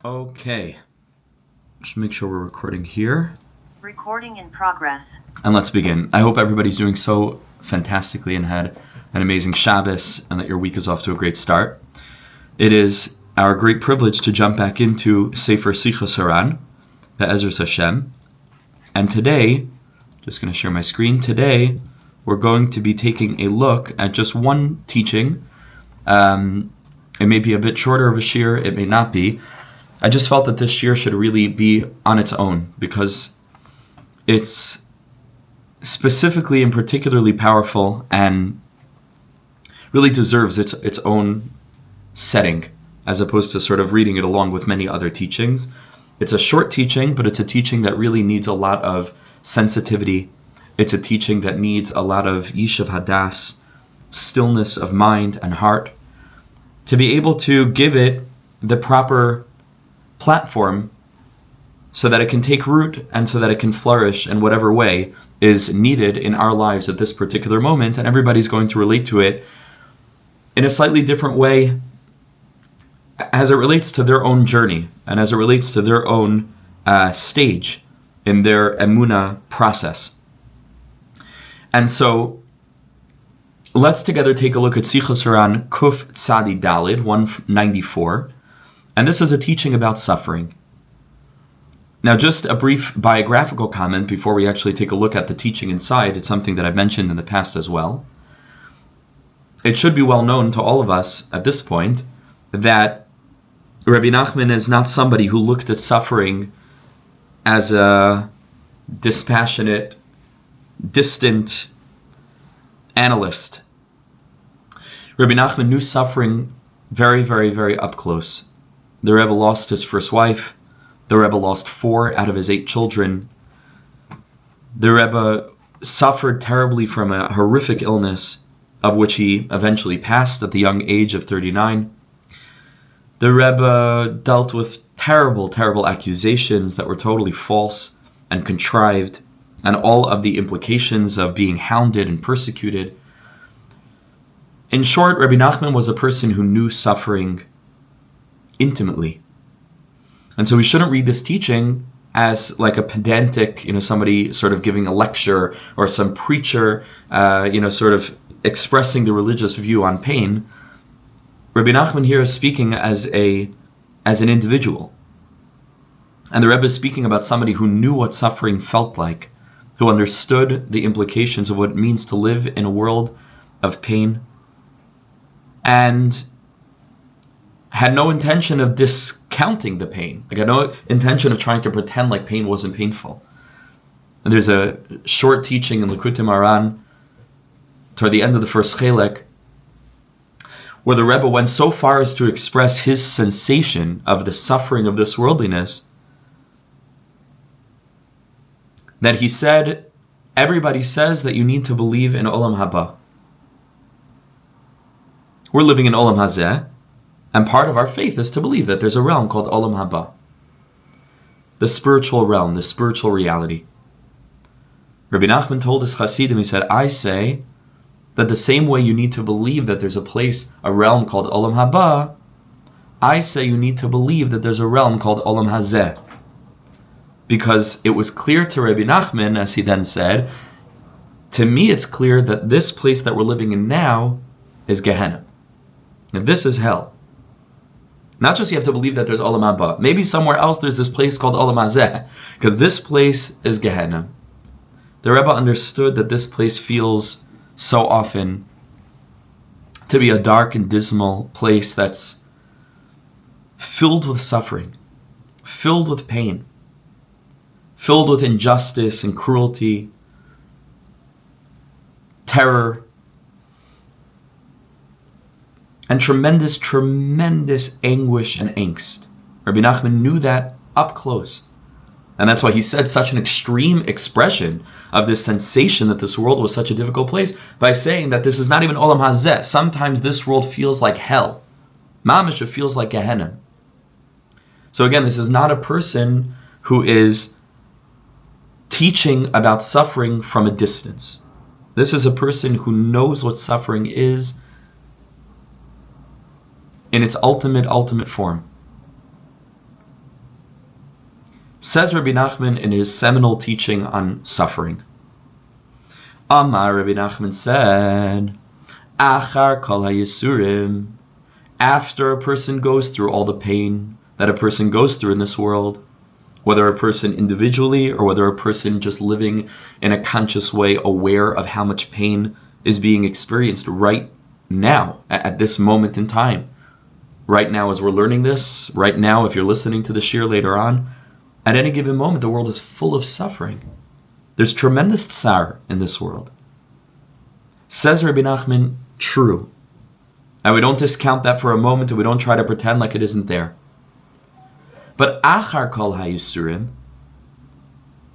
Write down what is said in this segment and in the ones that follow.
Okay, just make sure we're recording here. Recording in progress. And let's begin. I hope everybody's doing so fantastically and had an amazing Shabbos and that your week is off to a great start. It is our great privilege to jump back into Sefer Sichos Haran, Be'ezras Hashem. And today, just going to share my screen. Today, we're going to be taking a look at just one teaching. It may be a bit shorter of a shiur, it may not be. I just felt that this shiur should really be on its own because it's specifically and particularly powerful and really deserves its own setting as opposed to sort of reading it along with many other teachings. It's a short teaching, but it's a teaching that really needs a lot of sensitivity. It's a teaching that needs a lot of yishuv hadas, stillness of mind and heart, to be able to give it the proper platform so that it can take root and so that it can flourish in whatever way is needed in our lives at this particular moment. And everybody's going to relate to it in a slightly different way as it relates to their own journey and as it relates to their own stage in their emunah process. And so let's together take a look at Sichos Haran Kuf Tzadi Dalid 194. And this is a teaching about suffering. Now, just a brief biographical comment before we actually take a look at the teaching inside. It's something that I've mentioned in the past as well. It should be well known to all of us at this point that Rebbe Nachman is not somebody who looked at suffering as a dispassionate, distant analyst. Rebbe Nachman knew suffering very, very, very up close. The Rebbe lost his first wife. The Rebbe lost 4 out of his 8 children. The Rebbe suffered terribly from a horrific illness, of which he eventually passed at the young age of 39. The Rebbe dealt with terrible, terrible accusations that were totally false and contrived, and all of the implications of being hounded and persecuted. In short, Rebbe Nachman was a person who knew suffering intimately. And so we shouldn't read this teaching as like a pedantic, somebody sort of giving a lecture or some preacher, sort of expressing the religious view on pain. Rebbe Nachman here is speaking as an individual. And the Rebbe is speaking about somebody who knew what suffering felt like, who understood the implications of what it means to live in a world of pain, and had no intention of discounting the pain. Like, had no intention of trying to pretend like pain wasn't painful. And there's a short teaching in Likutei Moharan toward the end of the first chelek where the Rebbe went so far as to express his sensation of the suffering of this worldliness that he said, everybody says that you need to believe in Olam Haba. We're living in Olam Hazeh, and part of our faith is to believe that there's a realm called Olam Haba, the spiritual realm, the spiritual reality. Rabbi Nachman told his Hasidim, he said, I say that the same way you need to believe that there's a place, a realm called Olam Haba, I say you need to believe that there's a realm called Olam Hazeh. Because it was clear to Rabbi Nachman, as he then said, to me it's clear that this place that we're living in now is Gehenna. And this is hell. Not just you have to believe that there's Olam Haba. Maybe somewhere else there's this place called Olam Hazeh, because this place is Gehenna. The Rebbe understood that this place feels so often to be a dark and dismal place that's filled with suffering, filled with pain, filled with injustice and cruelty, terror, and tremendous, tremendous anguish and angst. Rabbi Nachman knew that up close. And that's why he said such an extreme expression of this sensation that this world was such a difficult place by saying that this is not even Olam Hazeh. Sometimes this world feels like hell. Mamish, it feels like Gehenna. So again, this is not a person who is teaching about suffering from a distance. This is a person who knows what suffering is in its ultimate form. Says Rebbe Nachman in his seminal teaching on suffering. Amar, Rebbe Nachman said, Achar kol hayisurim, after a person goes through all the pain that a person goes through in this world, whether a person individually or whether a person just living in a conscious way, aware of how much pain is being experienced right now, at this moment in time. Right now as we're learning this, right now if you're listening to the shiur later on, at any given moment the world is full of suffering. There's tremendous tsar in this world. Says Rebbe Nachman, true. And we don't discount that for a moment, and we don't try to pretend like it isn't there. But achar kol hayisurim,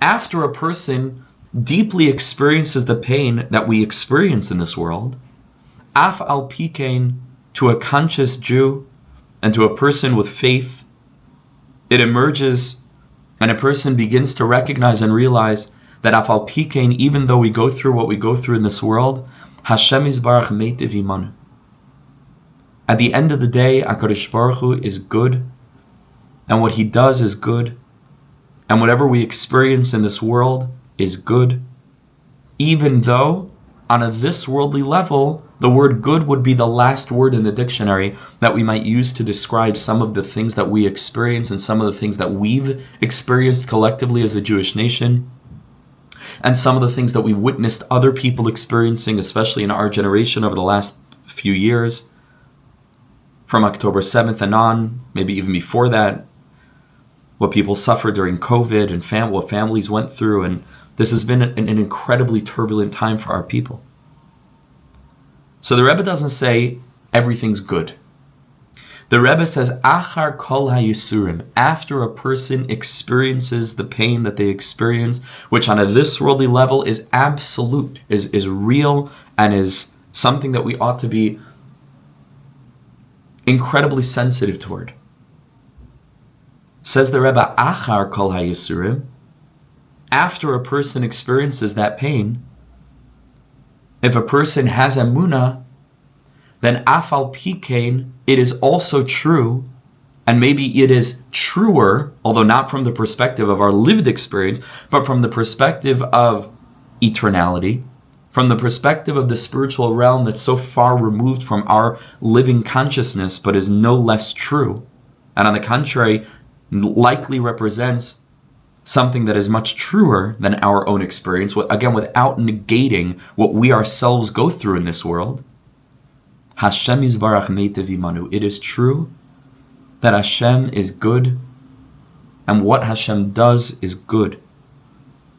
after a person deeply experiences the pain that we experience in this world, af al pikein, to a conscious Jew and to a person with faith, it emerges and a person begins to recognize and realize that af al pikein, even though we go through what we go through in this world, Hashem Yisbarach meitiv imanu. At the end of the day, HaKadosh Baruch Hu is good, and what He does is good, and whatever we experience in this world is good, even though on a this worldly level, the word good would be the last word in the dictionary that we might use to describe some of the things that we experience and some of the things that we've experienced collectively as a Jewish nation, and some of the things that we've witnessed other people experiencing, especially in our generation over the last few years, from October 7th and on, maybe even before that, what people suffered during COVID and what families went through. And this has been an incredibly turbulent time for our people. So the Rebbe doesn't say everything's good. The Rebbe says, Achar kol hayisurim, after a person experiences the pain that they experience, which on a this worldly level is absolute, is real, and is something that we ought to be incredibly sensitive toward. Says the Rebbe, Achar kol hayisurim, after a person experiences that pain, if a person has emunah, then afal pikein, it is also true, and maybe it is truer, although not from the perspective of our lived experience, but from the perspective of eternality, from the perspective of the spiritual realm that's so far removed from our living consciousness, but is no less true, and on the contrary, likely represents something that is much truer than our own experience, again, without negating what we ourselves go through in this world. Hashem Yisbarach meitiv imanu. It is true that Hashem is good, and what Hashem does is good.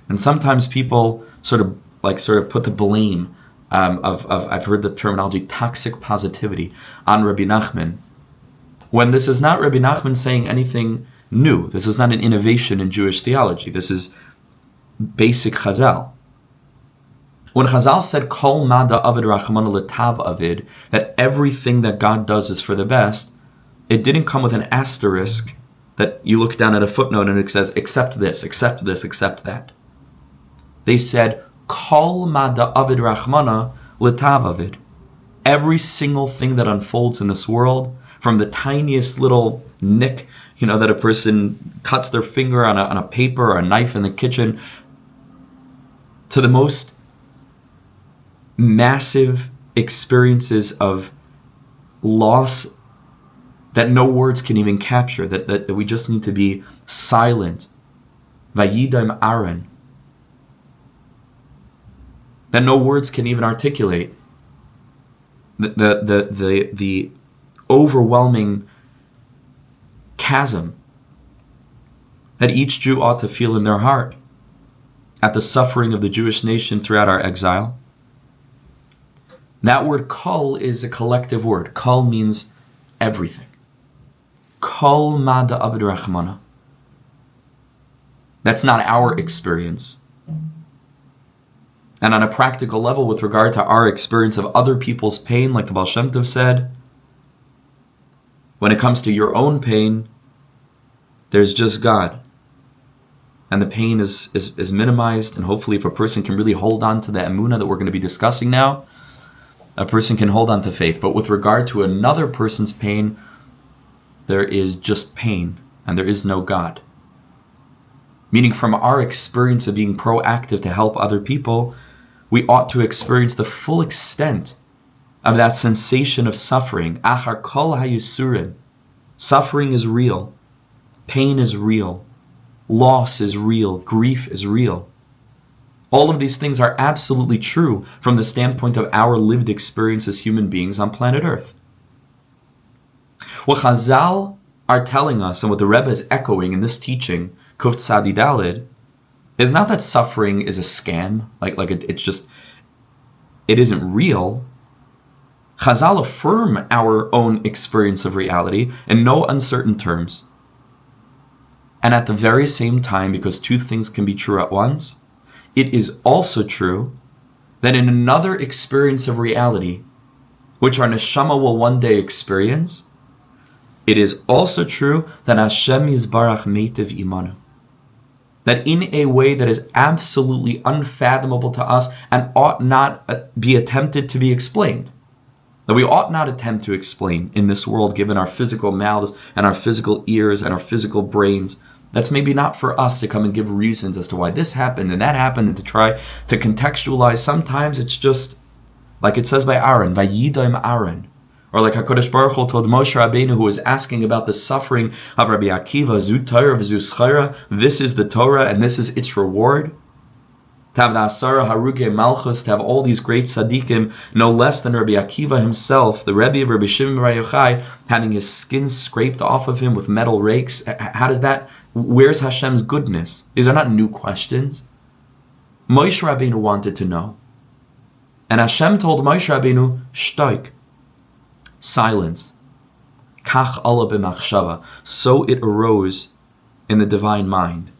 And sometimes people sort of put the blame of I've heard the terminology toxic positivity on Rebbe Nachman, when this is not Rebbe Nachman saying anything new. This is not an innovation in Jewish theology. This is basic Chazal. When Chazal said Kol Mada Avid Rachmana L'Tav Avid, that everything that God does is for the best, it didn't come with an asterisk that you look down at a footnote and it says except this, except this, except that. They said Kol Mada Avid Rachmana L'Tav Avid. Every single thing that unfolds in this world, from the tiniest little nick, that a person cuts their finger on a paper or a knife in the kitchen, to the most massive experiences of loss that no words can even capture, that we just need to be silent. Vayidam Aaron. That no words can even articulate. The overwhelming chasm that each Jew ought to feel in their heart at the suffering of the Jewish nation throughout our exile. That word kol is a collective word. Kol means everything. Kol mada abed rachmana. That's not our experience. And on a practical level, with regard to our experience of other people's pain, like the Baal Shem Tov said, when it comes to your own pain, there's just God. And the pain is minimized, and hopefully if a person can really hold on to the emunah that we're going to be discussing now, a person can hold on to faith. But with regard to another person's pain, there is just pain, and there is no God. Meaning from our experience of being proactive to help other people, we ought to experience the full extent of that sensation of suffering. Achar kol hayisurim. Suffering is real. Pain is real. Loss is real. Grief is real. All of these things are absolutely true from the standpoint of our lived experience as human beings on planet Earth. What Chazal are telling us, and what the Rebbe is echoing in this teaching, Kuf Tzadi Daled, is not that suffering is a scam, it isn't real. Chazal affirm our own experience of reality in no uncertain terms. And at the very same time, because two things can be true at once, it is also true that in another experience of reality, which our neshama will one day experience, it is also true that Hashem Yisbarach Meitiv Imanu. That in a way that is absolutely unfathomable to us and ought not be attempted to be explained. That we ought not attempt to explain in this world, given our physical mouths and our physical ears and our physical brains. That's maybe not for us to come and give reasons as to why this happened and that happened and to try to contextualize. Sometimes it's just like it says by Aaron, Vayidaim Aaron. Or like HaKadosh Baruch Hu told Moshe Rabbeinu, who was asking about the suffering of Rabbi Akiva, Zu Torah v'Zu Schara, this is the Torah and this is its reward. To have the Asara Haruge Malchus, to have all these great tzaddikim, no less than Rabbi Akiva himself, the Rebbe of Rabbi Shimon Bar Yochai, having his skin scraped off of him with metal rakes. How does that, where's Hashem's goodness? These are not new questions. Moshe Rabbeinu wanted to know. And Hashem told Moshe Rabbeinu, Shtoik. Silence. Kach Allah b'machshava. So it arose in the divine mind.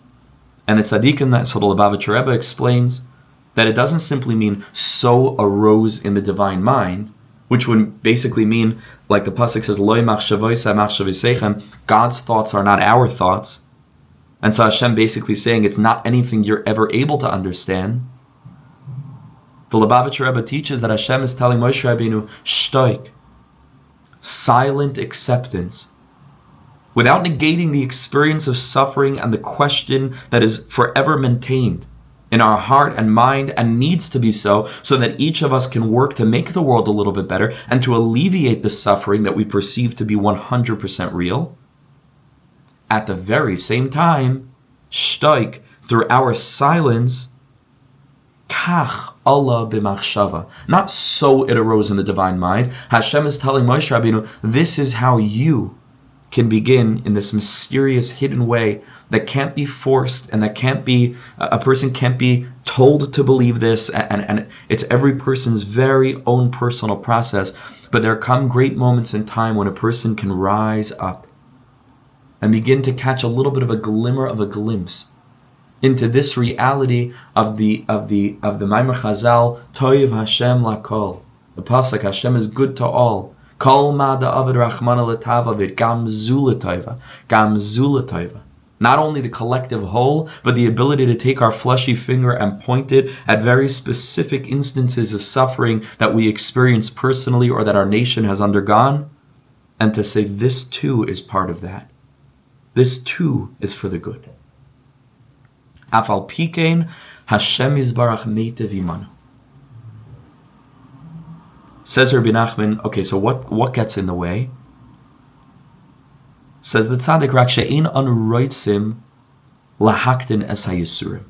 And the tzaddikim, that Sodol Lubavitcher Rebbe explains that it doesn't simply mean so arose in the divine mind, which would basically mean, like the pasuk says, Loi machshavoisai machshavisechem, God's thoughts are not our thoughts. And so Hashem basically saying it's not anything you're ever able to understand. The Lubavitcher Rebbe teaches that Hashem is telling Moshe Rabbeinu, Shtoik. Silent acceptance, without negating the experience of suffering and the question that is forever maintained in our heart and mind and needs to be so that each of us can work to make the world a little bit better and to alleviate the suffering that we perceive to be 100% real. At the very same time, shtoik, through our silence, kach Allah b'machshava. Not so it arose in the divine mind. Hashem is telling Moshe Rabbeinu, this is how you can begin in this mysterious hidden way that can't be forced and that can't be, a person can't be told to believe this, and it's every person's very own personal process. But there come great moments in time when a person can rise up and begin to catch a little bit of a glimmer of a glimpse into this reality of the Maimer Chazal, Toiv Hashem lakol. The pasuk, Hashem is good to all. Kol ma da'avid rachmana l'tavavid, gam zu l'taiva, gam zu l'taiva. Not only the collective whole, but the ability to take our fleshy finger and point it at very specific instances of suffering that we experience personally or that our nation has undergone, and to say this too is part of that. This too is for the good. Afal pikein, Hashem Yisbarach Meitiv Imanu. Says Rebbe Nachman, okay, so what gets in the way? Says the tzaddik, rak she'ein anu roitzim lahaktin es hayisurim.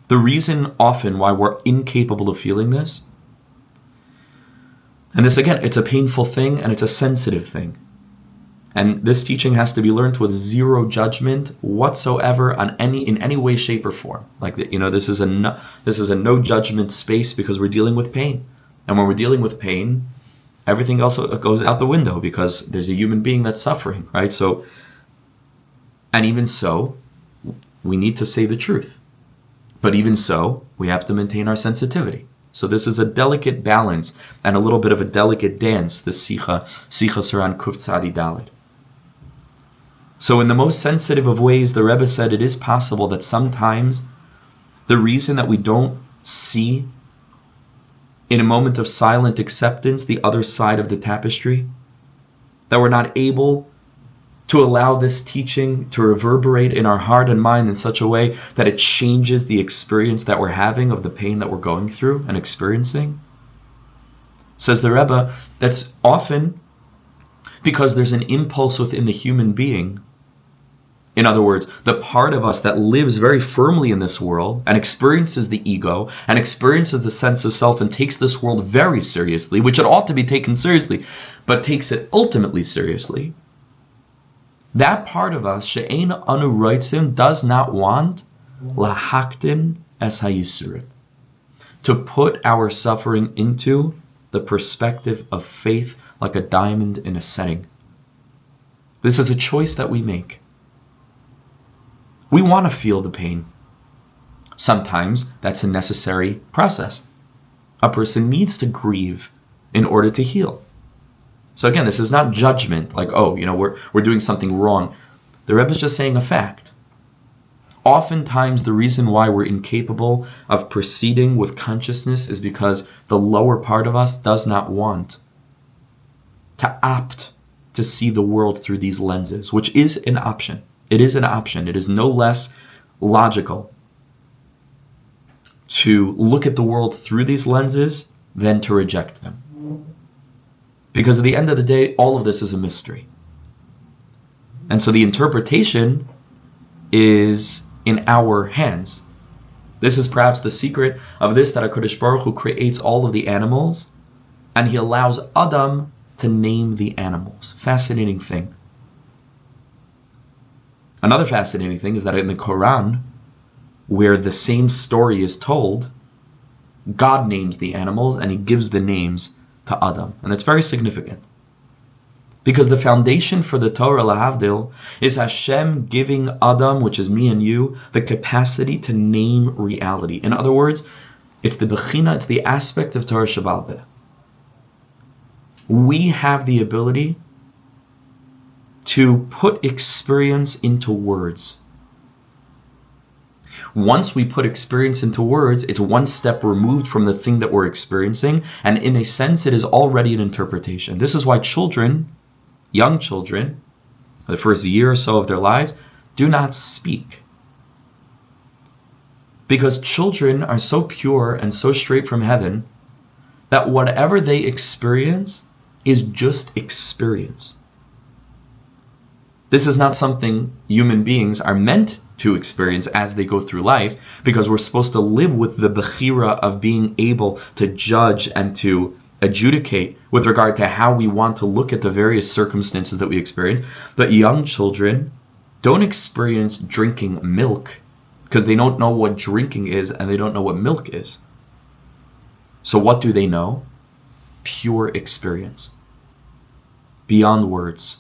The reason often why we're incapable of feeling this, and this again, it's a painful thing and it's a sensitive thing. And this teaching has to be learned with zero judgment whatsoever in any way, shape, or form. Like, this is a no judgment space because we're dealing with pain. And when we're dealing with pain, everything else goes out the window because there's a human being that's suffering, right? So, and even so, we need to say the truth. But even so, we have to maintain our sensitivity. So this is a delicate balance and a little bit of a delicate dance, the Sichos Haran Kuf Tzadi Daled. So in the most sensitive of ways, the Rebbe said it is possible that sometimes the reason that we don't see in a moment of silent acceptance the other side of the tapestry, that we're not able to allow this teaching to reverberate in our heart and mind in such a way that it changes the experience that we're having of the pain that we're going through and experiencing? Says the Rebbe, that's often because there's an impulse within the human being. In other words, the part of us that lives very firmly in this world and experiences the ego and experiences the sense of self and takes this world very seriously, which it ought to be taken seriously, but takes it ultimately seriously. That part of us, she'ein anu roitzim, does not want lahaktin es hayisurim, to put our suffering into the perspective of faith like a diamond in a setting. This is a choice that we make. We want to feel the pain. Sometimes that's a necessary process. A person needs to grieve in order to heal. So again, this is not judgment, like, we're doing something wrong. The Rebbe is just saying a fact. Oftentimes, the reason why we're incapable of proceeding with consciousness is because the lower part of us does not want to opt to see the world through these lenses, which is an option. It is an option. It is no less logical to look at the world through these lenses than to reject them. Because at the end of the day, all of this is a mystery. And so the interpretation is in our hands. This is perhaps the secret of this, that HaKadosh Baruch Hu creates all of the animals, and he allows Adam to name the animals. Fascinating thing. Another fascinating thing is that in the Quran, where the same story is told, God names the animals and he gives the names to Adam. And that's very significant. Because the foundation for the Torah, lahavdil, is Hashem giving Adam, which is me and you, the capacity to name reality. In other words, it's the bechina, it's the aspect of Torah Sheba'al Peh. We have the ability to put experience into words. Once we put experience into words, it's one step removed from the thing that we're experiencing, and in a sense, it is already an interpretation. This is why children, young children, the first year or so of their lives, do not speak. Because children are so pure and so straight from heaven that whatever they experience is just experience. This is not something human beings are meant to experience as they go through life, because we're supposed to live with the bechira of being able to judge and to adjudicate with regard to how we want to look at the various circumstances that we experience. But young children don't experience drinking milk because they don't know what drinking is and they don't know what milk is. So what do they know? Pure experience. Beyond words.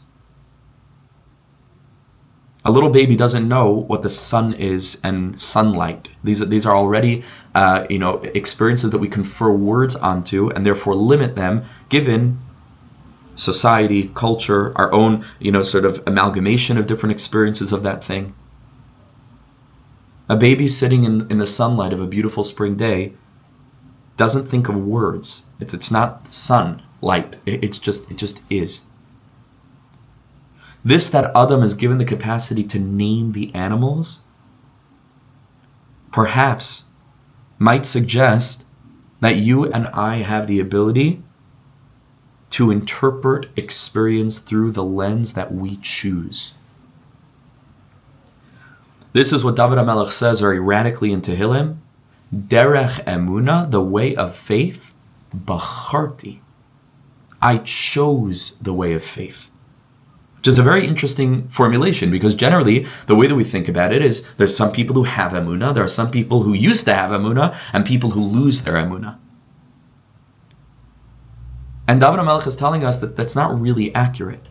A little baby doesn't know what the sun is and sunlight. These are already experiences that we confer words onto and therefore limit them given society, culture, our own sort of amalgamation of different experiences of that thing. A baby sitting in the sunlight of a beautiful spring day doesn't think of words. It's not sunlight. It just is. This, that Adam is given the capacity to name the animals, perhaps might suggest that you and I have the ability to interpret experience through the lens that we choose. This is what David HaMelech says very radically in Tehillim. Derech emuna, the way of faith, bacharti. I chose the way of faith. Which is a very interesting formulation, because generally the way that we think about it is there's some people who have emunah, there are some people who used to have emunah, and people who lose their emunah. And David HaMelech is telling us that that's not really accurate.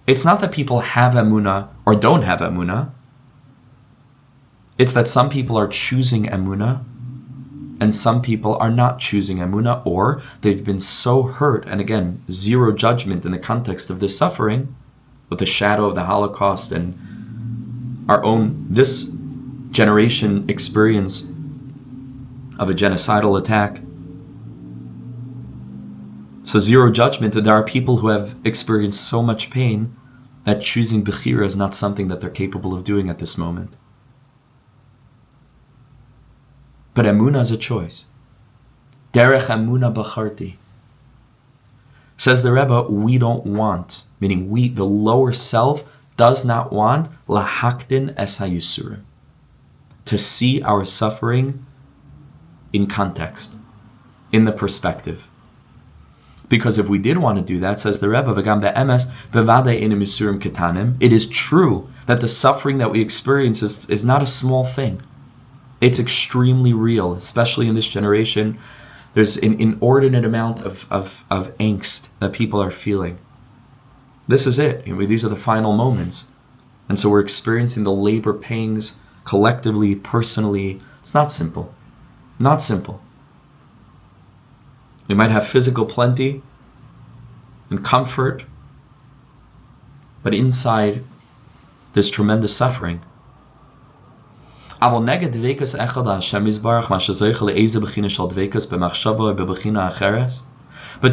It's not that people have emunah or don't have emunah. It's that some people are choosing emunah and some people are not choosing emunah, or they've been so hurt, and again, zero judgment in the context of this suffering, with the shadow of the Holocaust and our own, this generation experience of a genocidal attack. So zero judgment, that there are people who have experienced so much pain that choosing Bechira is not something that they're capable of doing at this moment. But Emunah is a choice. Derech Emunah Bacharti. Says the Rebbe, we don't want, meaning we, the lower self, does not want lahakdin es hayisurim, to see our suffering in context, in the perspective. Because if we did want to do that, says the Rebbe, v'gam be'emes bevadei enim yisurim ketanim, it is true that the suffering that we experience is not a small thing. It's extremely real, especially in this generation. There's an inordinate amount of angst that people are feeling. This is it. These are the final moments. And so we're experiencing the labor pangs collectively, personally. It's not simple. Not simple. We might have physical plenty and comfort, but inside there's tremendous suffering. But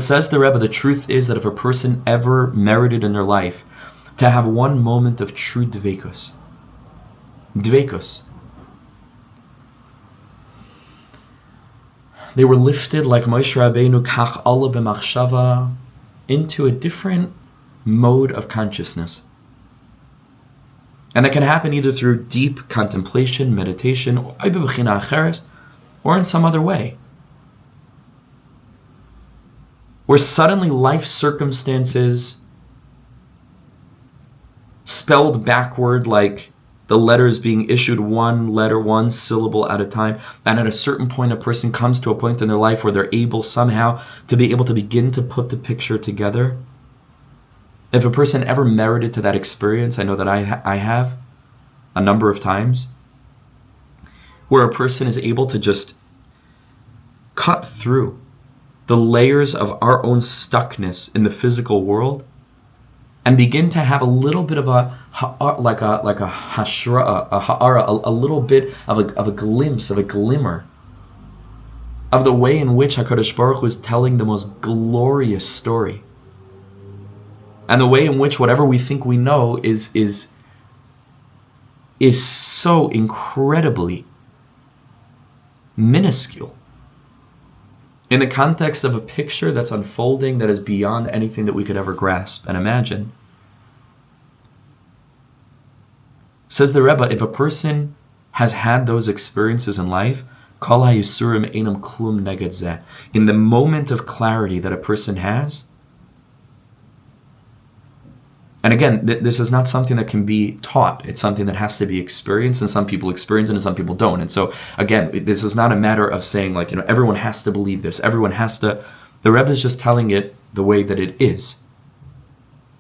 says the Rebbe, the truth is that if a person ever merited in their life to have one moment of true dveikus, they were lifted like Moshe Rabbeinu kach Allah b'machshava into a different mode of consciousness. And that can happen either through deep contemplation, meditation, or in some other way. Where suddenly life circumstances spelled backward, like the letters being issued one letter, one syllable at a time, and at a certain point a person comes to a point in their life where they're able somehow to be able to begin to put the picture together. If a person ever merited to that experience, I know that I have a number of times, where a person is able to just cut through the layers of our own stuckness in the physical world and begin to have a little bit of a hashra, a ha'ara, a little bit of a glimpse, of a glimmer of the way in which HaKadosh Baruch Hu is telling the most glorious story. And the way in which whatever we think we know is so incredibly minuscule in the context of a picture that's unfolding that is beyond anything that we could ever grasp and imagine. Says the Rebbe, if a person has had those experiences in life, kol hayisurim einam klum neged zeh, in the moment of clarity that a person has. And again, this is not something that can be taught. It's something that has to be experienced, and some people experience it and some people don't. And so, again, this is not a matter of saying, like, everyone has to believe this. Everyone has to. The Rebbe is just telling it the way that it is.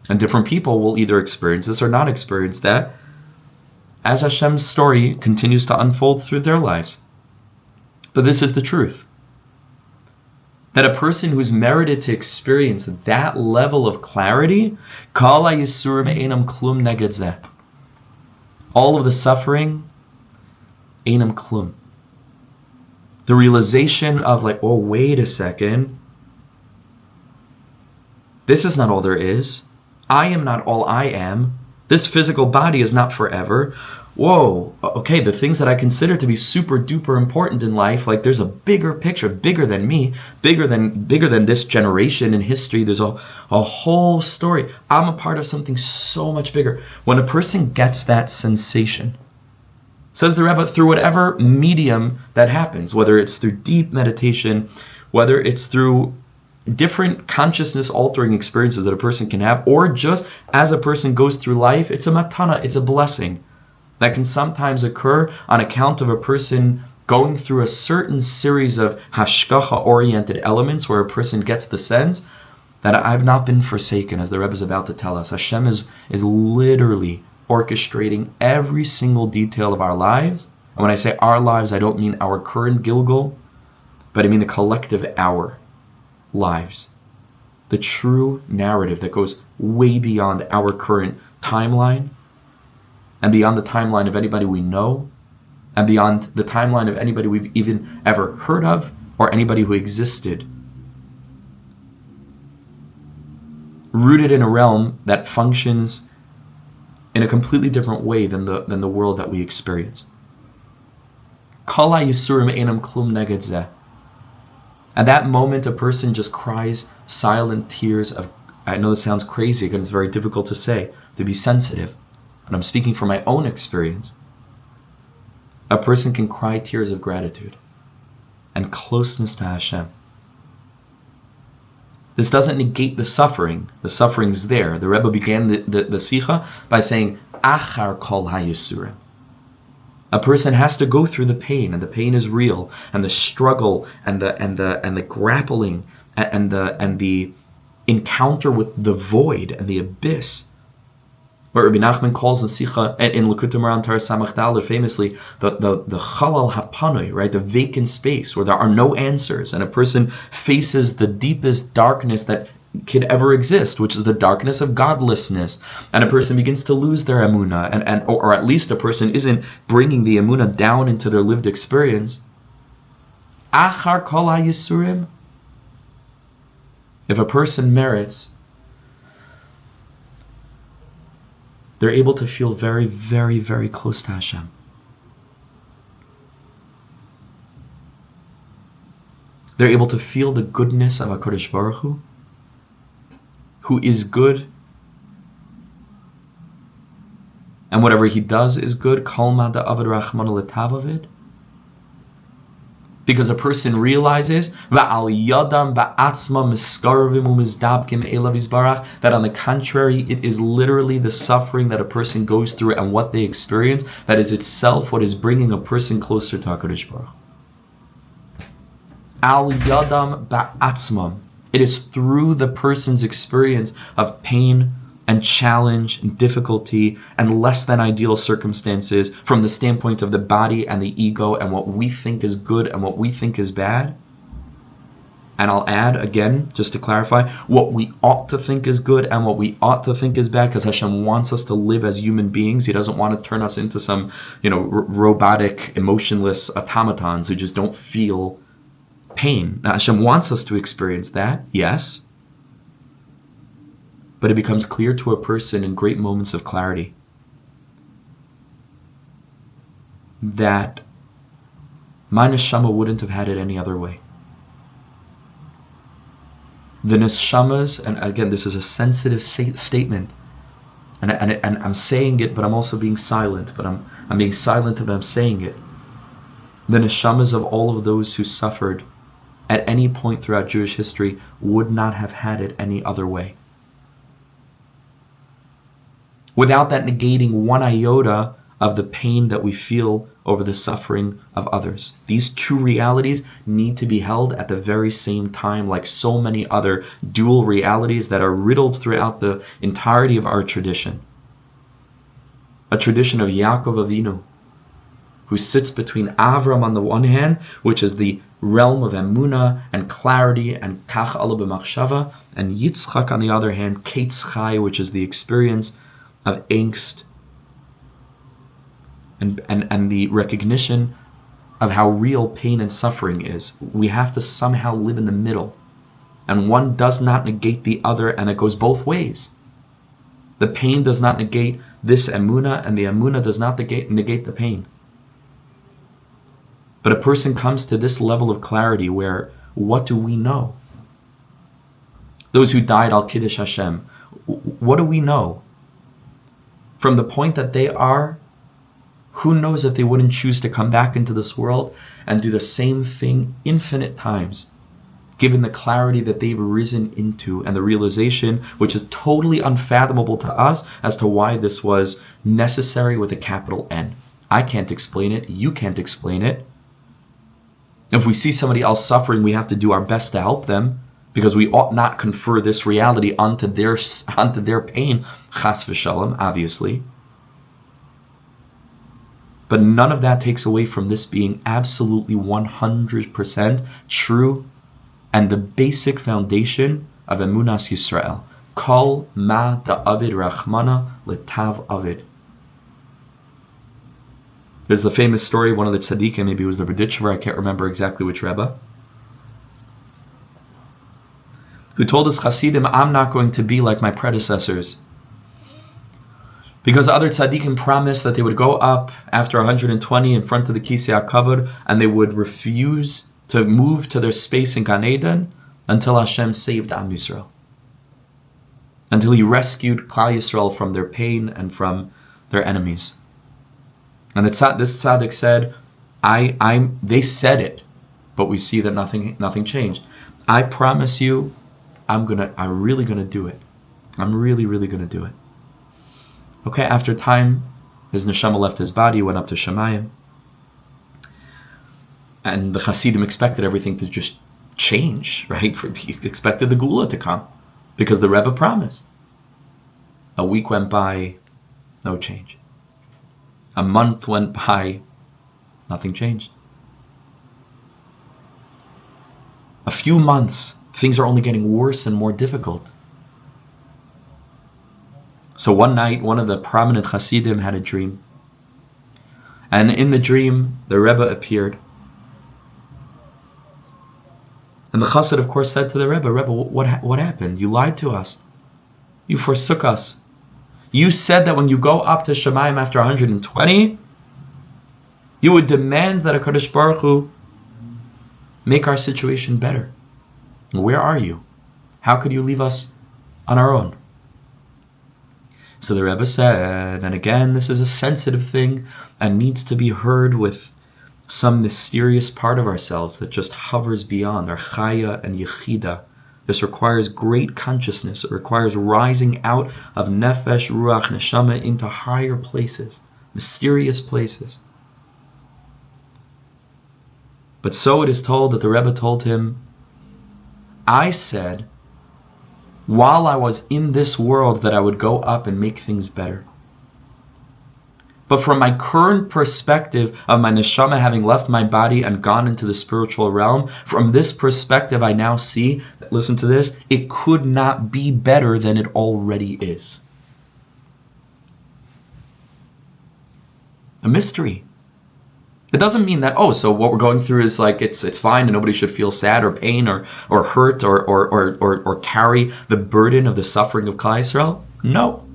And different people will either experience this or not experience that as Hashem's story continues to unfold through their lives. But this is the truth. That a person who's merited to experience that level of clarity, kol hayisurim einam klum neged zeh, all of the suffering, einam klum. The realization of like, oh, wait a second, this is not all there is. I am not all I am. This physical body is not forever. Whoa, okay, the things that I consider to be super duper important in life, like there's a bigger picture, bigger than me, bigger than this generation in history. There's a whole story. I'm a part of something so much bigger. When a person gets that sensation, says the Rebbe, through whatever medium that happens, whether it's through deep meditation, whether it's through different consciousness altering experiences that a person can have, or just as a person goes through life, it's a matana, it's a blessing that can sometimes occur on account of a person going through a certain series of hashkacha-oriented elements where a person gets the sense that I've not been forsaken, as the Rebbe is about to tell us. Hashem is literally orchestrating every single detail of our lives. And when I say our lives, I don't mean our current Gilgal, but I mean the collective our lives. The true narrative that goes way beyond our current timeline, and beyond the timeline of anybody we know, and beyond the timeline of anybody we've even ever heard of, or anybody who existed. Rooted in a realm that functions in a completely different way than the world that we experience. Kol ha'yisurim einam klum neged zeh. At that moment, a person just cries silent tears of, I know this sounds crazy, again, it's very difficult to say, to be sensitive, but I'm speaking from my own experience. A person can cry tears of gratitude and closeness to Hashem. This doesn't negate the suffering. The suffering's there. The Rebbe began the Sikha by saying, Achar kol ha'yisurim. A person has to go through the pain, and the pain is real, and the struggle, and the grappling, and the encounter with the void and the abyss. What Rebbe Nachman calls in Sicha in Likutei Moharan Torah Samach Dalet famously the chalal hapanoi, right, the vacant space where there are no answers, and a person faces the deepest darkness that could ever exist, which is the darkness of godlessness, and a person begins to lose their emunah, or at least a person isn't bringing the emunah down into their lived experience. Achar kol ha'yisurim. If a person merits, they're able to feel very, very, very close to Hashem. They're able to feel the goodness of HaKadosh Baruch Hu, who is good, and whatever He does is good. Kol ma da'avad rachmana l'tavavid. Because a person realizes that on the contrary, it is literally the suffering that a person goes through and what they experience that is itself what is bringing a person closer to HaKadosh Baruch Hu. Al yadam ba'atzmam. It is through the person's experience of pain and challenge and difficulty and less than ideal circumstances from the standpoint of the body and the ego and what we think is good and what we think is bad. And I'll add again, just to clarify, what we ought to think is good and what we ought to think is bad, because Hashem wants us to live as human beings. He doesn't want to turn us into some, robotic, emotionless automatons who just don't feel pain. Now, Hashem wants us to experience that, yes. But it becomes clear to a person in great moments of clarity that my neshama wouldn't have had it any other way. The neshamas, and again, this is a sensitive statement, and I'm saying it, but I'm also being silent. But I'm being silent, but I'm saying it. The neshamas of all of those who suffered at any point throughout Jewish history would not have had it any other way. Without that negating one iota of the pain that we feel over the suffering of others. These two realities need to be held at the very same time, like so many other dual realities that are riddled throughout the entirety of our tradition. A tradition of Yaakov Avinu, who sits between Avram on the one hand, which is the realm of emunah and clarity and kach ala b'machshava, and Yitzchak on the other hand, Ketz Chai, which is the experience of angst and the recognition of how real pain and suffering is. We have to somehow live in the middle, and one does not negate the other, and it goes both ways. The pain does not negate this emunah, and the emunah does not negate the pain. But a person comes to this level of clarity where, what do we know? Those who died al Kiddush Hashem, what do we know? From the point that they are, who knows if they wouldn't choose to come back into this world and do the same thing infinite times, given the clarity that they've risen into and the realization, which is totally unfathomable to us, as to why this was necessary with a capital N. I can't explain it. You can't explain it. If we see somebody else suffering, we have to do our best to help them, because we ought not confer this reality onto their pain, chas v'shalom, obviously. But none of that takes away from this being absolutely 100% true and the basic foundation of Emunas Yisrael. Kol ma da'avid rachmana letav avid. There's the famous story of one of the tzaddikim, maybe it was the Berditchever, I can't remember exactly which Rebbe, who told his Hasidim, I'm not going to be like my predecessors. Because other tzaddikim promised that they would go up after 120 in front of the Kisei HaKavod, and they would refuse to move to their space in Gan Eden until Hashem saved Am Yisrael. Until He rescued Klal Yisrael from their pain and from their enemies. And this tzaddik said, they said it, but we see that nothing changed. I promise you, I'm really gonna do it. I'm really, really gonna do it. Okay, after time, his neshama left his body, went up to Shemayim. And the Hasidim expected everything to just change, right? He expected the Gula to come, because the Rebbe promised. A week went by, no change. A month went by, nothing changed. A few months, things are only getting worse and more difficult. So one night, one of the prominent Hasidim had a dream. And in the dream, the Rebbe appeared. And the Chassid, of course, said to the Rebbe, what happened? You lied to us. You forsook us. You said that when you go up to Shemayim after 120, you would demand that HaKadosh Baruch Hu make our situation better. Where are you? How could you leave us on our own? So the Rebbe said, and again, this is a sensitive thing and needs to be heard with some mysterious part of ourselves that just hovers beyond our chaya and yechida. This requires great consciousness. It requires rising out of nefesh, ruach, neshama into higher places, mysterious places. But so it is told that the Rebbe told him, I said, while I was in this world, that I would go up and make things better. But from my current perspective of my neshama having left my body and gone into the spiritual realm, from this perspective I now see, listen to this, it could not be better than it already is. A mystery. It doesn't mean that, so what we're going through is like it's fine and nobody should feel sad or pain or hurt or carry the burden of the suffering of Klal Yisrael. No.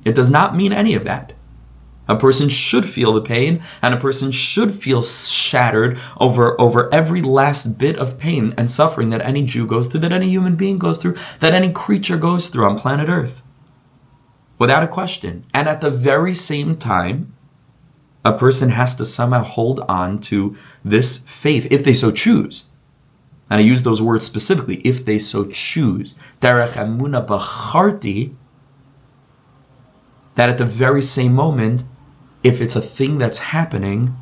It does not mean any of that. A person should feel the pain, and a person should feel shattered over every last bit of pain and suffering that any Jew goes through, that any human being goes through, that any creature goes through on planet Earth. Without a question. And at the very same time, a person has to somehow hold on to this faith, if they so choose. And I use those words specifically, if they so choose. Derech emuna b'charti, that at the very same moment, if it's a thing that's happening,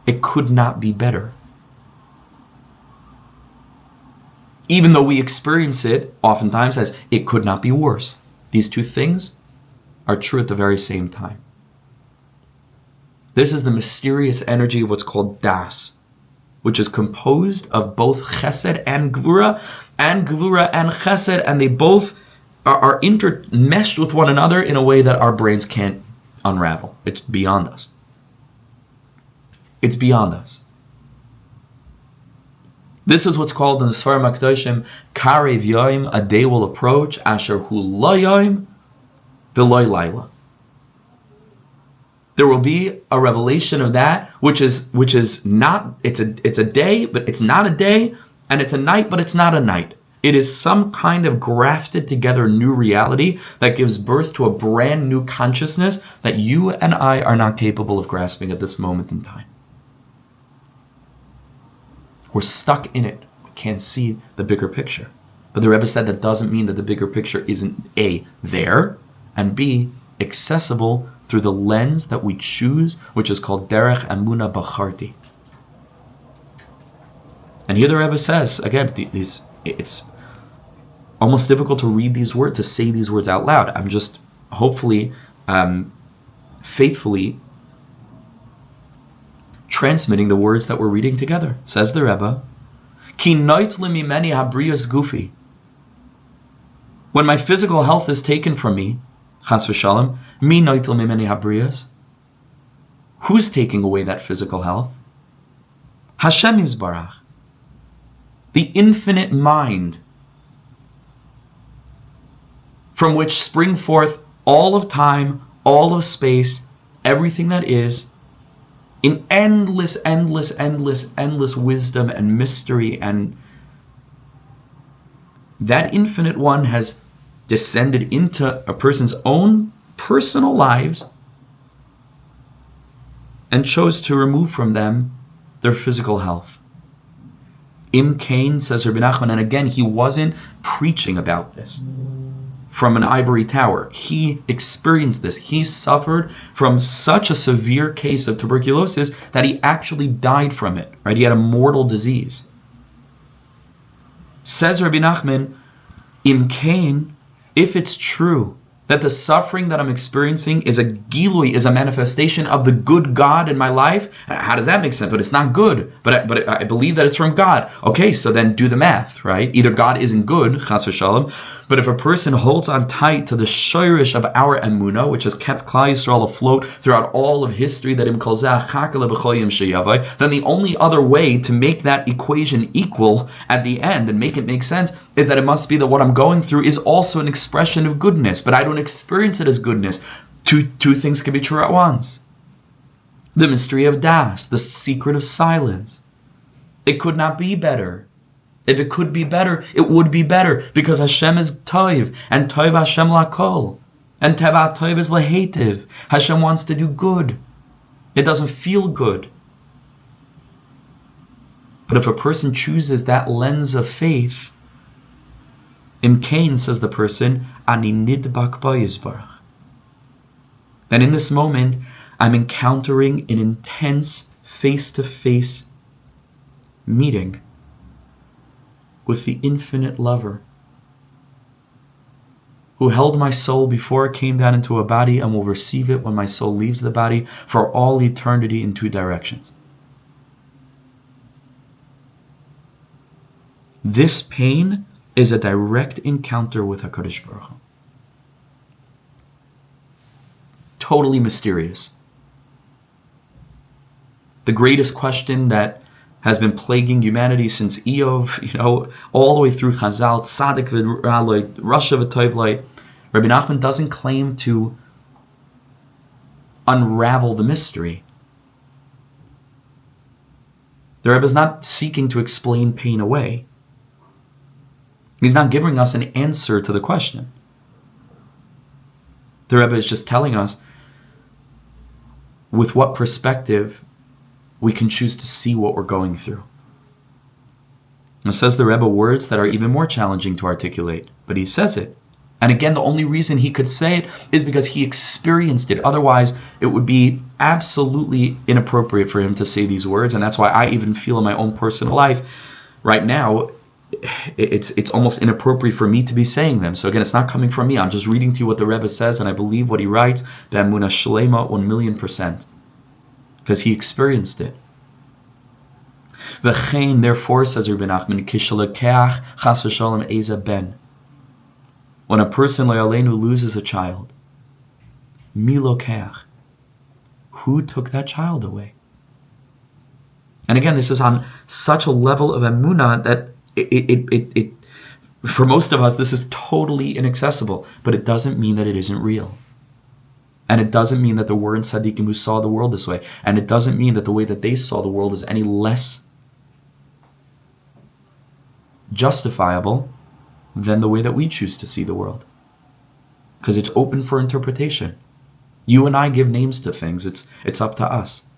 it could not be better. Even though we experience it oftentimes as it could not be worse. These two things are true at the very same time. This is the mysterious energy of what's called das, which is composed of both chesed and gvura and chesed, and they both are intermeshed with one another in a way that our brains can't unravel. It's beyond us. It's beyond us. This is what's called in the Sfarim HaKadoshim, karev yoim, a day will approach, asher hu lo yoim, v'lo laila. There will be a revelation of that, which is not, it's a day, but it's not a day, and it's a night, but it's not a night. It is some kind of grafted together new reality that gives birth to a brand new consciousness that you and I are not capable of grasping at this moment in time. We're stuck in it. We can't see the bigger picture. But the Rebbe said that doesn't mean that the bigger picture isn't A, there, and B, accessible through the lens that we choose, which is called derech emuna b'charti. And here the Rebbe says, again, it's almost difficult to read these words, to say these words out loud. I'm just hopefully, faithfully transmitting the words that we're reading together. Says the Rebbe, Ki noit li mimeni habriyas gufi. When my physical health is taken from me, chas v'shalom, mi noit li mimeni habriyas. Who's taking away that physical health? Hashem Yisbarach. The infinite mind from which spring forth all of time, all of space, everything that is, in endless wisdom and mystery, and that infinite one has descended into a person's own personal lives and chose to remove from them their physical health. Im Kain, says Rebbe Nachman, and again, he wasn't preaching about this from an ivory tower. He experienced this. He suffered from such a severe case of tuberculosis that he actually died from it, right? He had a mortal disease. Says Rebbe Nachman, Im Kain, if it's true that the suffering that I'm experiencing is a gilui, is a manifestation of the good God in my life, how does that make sense? But it's not good. But I believe that it's from God. Okay, so then do the math, right? Either God isn't good, chas v'shalom, but if a person holds on tight to the shirish of our emunah, which has kept Klal Yisrael afloat throughout all of history, that im kol zeh chakale b'choyim sheyavai, then the only other way to make that equation equal at the end and make it make sense is that it must be that what I'm going through is also an expression of goodness, but I don't experience it as goodness. Two things can be true at once. The mystery of das, the secret of silence. It could not be better. If it could be better, it would be better, because Hashem is toiv, and toiv Hashem lakol, and teva toiv is lehetiv. Hashem wants to do good. It doesn't feel good. But if a person chooses that lens of faith, Im Kain, says the person, ani nidbak b'yizbarach, then in this moment, I'm encountering an intense face-to-face meeting with the infinite lover who held my soul before it came down into a body and will receive it when my soul leaves the body for all eternity in two directions. This pain is a direct encounter with HaKadosh Baruch Hu. Totally mysterious. The greatest question that has been plaguing humanity since Eov, all the way through Chazal, Tzadik v'Raloi, Rasha v'Toivloi. Rabbi Nachman doesn't claim to unravel the mystery. The Rebbe is not seeking to explain pain away. He's not giving us an answer to the question. The Rebbe is just telling us with what perspective we can choose to see what we're going through. And says the Rebbe words that are even more challenging to articulate, but he says it. And again, the only reason he could say it is because he experienced it. Otherwise, it would be absolutely inappropriate for him to say these words. And that's why I even feel in my own personal life right now, it's almost inappropriate for me to be saying them. So again, it's not coming from me. I'm just reading to you what the Rebbe says, and I believe what he writes, B'emunah shlema 1,000,000%. Because he experienced it. V'chein, therefore, says Rebbe Nachman, kishalakach chas v'shalom eza ben. When a person le'aleinu loses a child, mi lokach, who took that child away? And again, this is on such a level of emunah that it for most of us, this is totally inaccessible. But it doesn't mean that it isn't real. And it doesn't mean that there weren't tzaddikim who saw the world this way. And it doesn't mean that the way that they saw the world is any less justifiable than the way that we choose to see the world. Because it's open for interpretation. You and I give names to things. It's up to us.